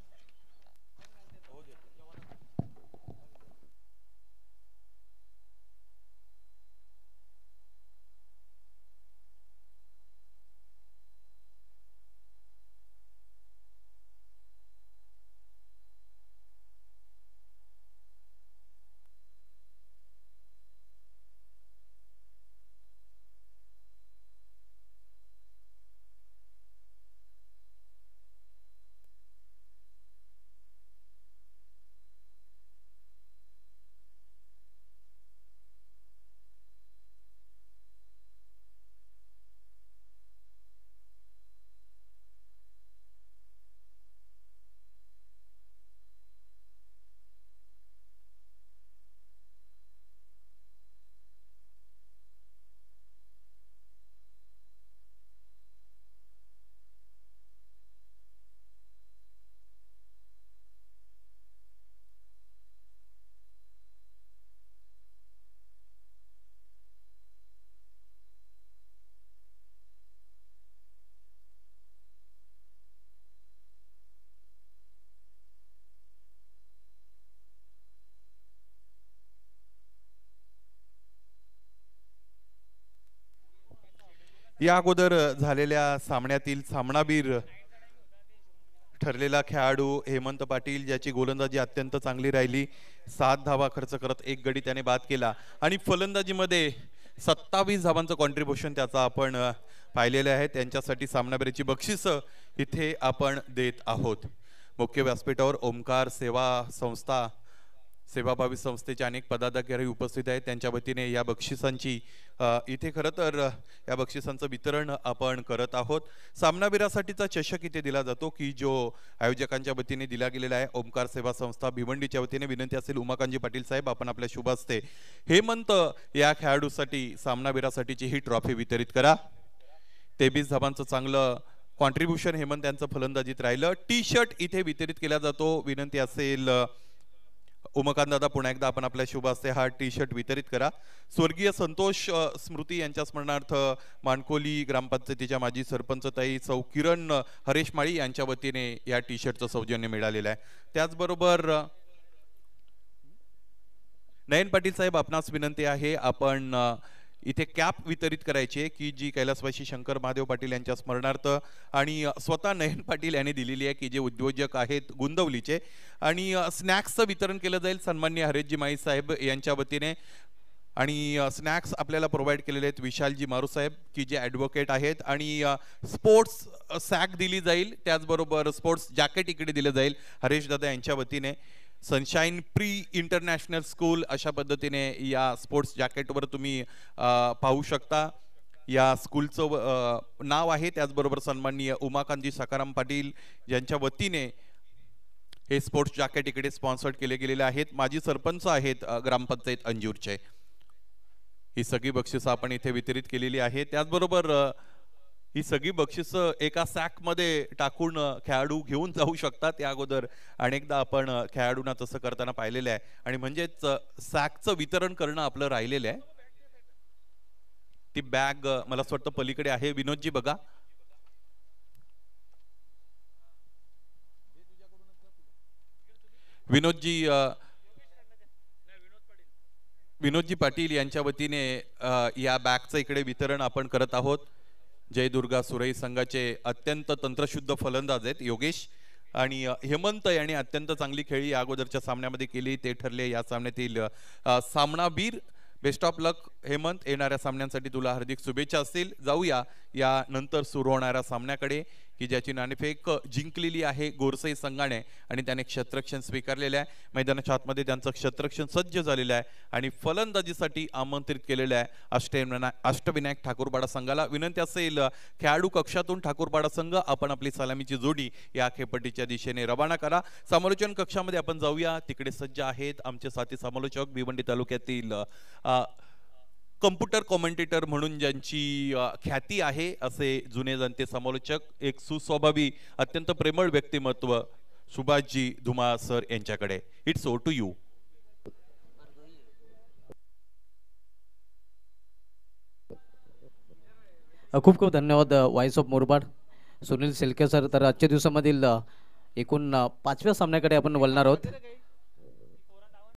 या अगोदर झालेल्या सामन्यातील सामनावीर ठरलेला खेळाडू हेमंत पाटील, ज्याची गोलंदाजी अत्यंत चांगली राहिली. 7 धावा खर्च करत 1 गडी त्याने बाद केला आणि फलंदाजीमध्ये 27 धावांचं कॉन्ट्रीब्युशन त्याचा आपण पाहिलेलं आहे. त्यांच्यासाठी सामनावीराची बक्षीस इथे आपण देत आहोत. मुख्य व्यासपीठावर ओमकार सेवाभावी संस्थेचे अनेक पदाधिकारी उपस्थित आहेत. त्यांच्या वतीने या बक्षिसांची इथे खरं तर या बक्षिसांचं वितरण आपण करत आहोत. सामनावीरासाठीचा चषक इथे दिला जातो की जो आयोजकांच्या वतीने दिला गेलेला आहे. ओमकार सेवा संस्था भिवंडीच्या वतीने विनंती असेल उमाकांतजी पाटील साहेब, आपण आपल्या शुभ हस्ते हेमंत या खेळाडूसाठी सामनावीरासाठीची ही ट्रॉफी वितरित करा. 23 धावांचं चांगलं कॉन्ट्रीब्युशन हेमंत यांचं फलंदाजीत राहिलं. टी शर्ट इथे वितरित केला जातो. विनंती असेल उमाकांत दादा, पुन्हा एकदा आपण आपल्या शुभ हस्ते हा टी शर्ट वितरित करा. स्वर्गीय संतोष स्मृती यांच्या स्मरणार्थ मानकोली ग्रामपंचायतीच्या माजी सरपंच ताई सौ किरण हरेश माळी यांच्या वतीने या टी शर्टचं सौजन्य मिळालेलं आहे. त्याचबरोबर नयन पाटील साहेब, आपणास विनंती आहे, आपण इथे कॅप वितरित करायची आहे की जी कैलासवासी शंकर महादेव पाटील यांच्या स्मरणार्थ आणि स्वतः नयन पाटील यांनी दिलेली आहे की जे उद्योजक आहेत गुंदवलीचे. आणि स्नॅक्सचं वितरण केलं जाईल सन्माननीय हरेशजी माई साहेब यांच्या वतीने. आणि स्नॅक्स आपल्याला प्रोव्हाइड केलेले आहेत विशालजी मारू साहेब की जे ॲडव्होकेट आहेत. आणि स्पोर्ट्स सॅक दिली जाईल, त्याचबरोबर स्पोर्ट्स जॅकेट इकडे दिलं जाईल हरेश दादा यांच्या वतीने. सनशाईन प्री इंटरनॅशनल स्कूल अशा पद्धतीने या स्पोर्ट्स जॅकेटवर तुम्ही पाहू शकता. या स्कूलचं नाव आहे. त्याचबरोबर सन्माननीय उमाकांतजी सकाराम पाटील यांच्या वतीने हे स्पोर्ट्स जॅकेट इकडे स्पॉन्सर्ड केले गेलेले आहेत. माजी सरपंच आहेत ग्रामपंचायत अंजूरचे. ही सगळी बक्षिसं आपण इथे वितरित केलेली आहे. त्याचबरोबर ही सगळी बक्षिसं एका सॅकमध्ये टाकून खेळाडू घेऊन जाऊ शकतात. त्या अगोदर अनेकदा आपण खेळाडूंना तसं करताना पाहिलेलं आहे. आणि म्हणजेच सॅकचं वितरण करणं आपलं राहिलेलं आहे. ती बॅग मला असं वाटतं पलीकडे आहे. विनोदजी बघा. विनोदजी पाटील यांच्या वतीने या बॅगचं इकडे वितरण आपण करत आहोत. जय दुर्गा सुरई संघाचे अत्यंत तंत्रशुद्ध फलंदाज आहेत योगेश. आणि हेमंत यांनी अत्यंत चांगली खेळी या अगोदरच्या सामन्यामध्ये केली. ते ठरले या सामन्यातील सामनावीर. बेस्ट ऑफ लक हेमंत, येणाऱ्या सामन्यांसाठी तुला हार्दिक शुभेच्छा असतील. जाऊया या नंतर सुरू होणाऱ्या सामन्याकडे की ज्याची नाणेफेक जिंकलेली आहे गोरसई संघाने आणि त्याने क्षेत्ररक्षण स्वीकारलेलं आहे. मैदानाच्या आतमध्ये त्यांचं क्षेत्ररक्षण सज्ज झालेलं आहे आणि फलंदाजीसाठी आमंत्रित केलेलं आहे अष्टविनायक ठाकूरपाडा संघाला. विनंती असेल खेळाडू कक्षातून ठाकूरपाडा संघ आपण आपली सलामीची जोडी या खेळपट्टीच्या दिशेने रवाना करा. समालोचन कक्षामध्ये आपण जाऊया. तिकडे सज्ज आहेत आमचे साथी समालोचक, भिवंडी तालुक्यातील कम्प्युटर कॉमेंटेटर म्हणून ज्यांची ख्याती आहे असे जुने जाणते समालोचक, एक सुस्वभावी अत्यंत प्रेमळ व्यक्तिमत्व सुभाषजी धुमाळ सर यांच्याकडे. It's over to you. खूप खूप धन्यवाद voice of Murbad Sunil Selke sir. तर आजच्या दिवसामधील एकूण 5व्या सामन्याकडे आपण वळणार आहोत.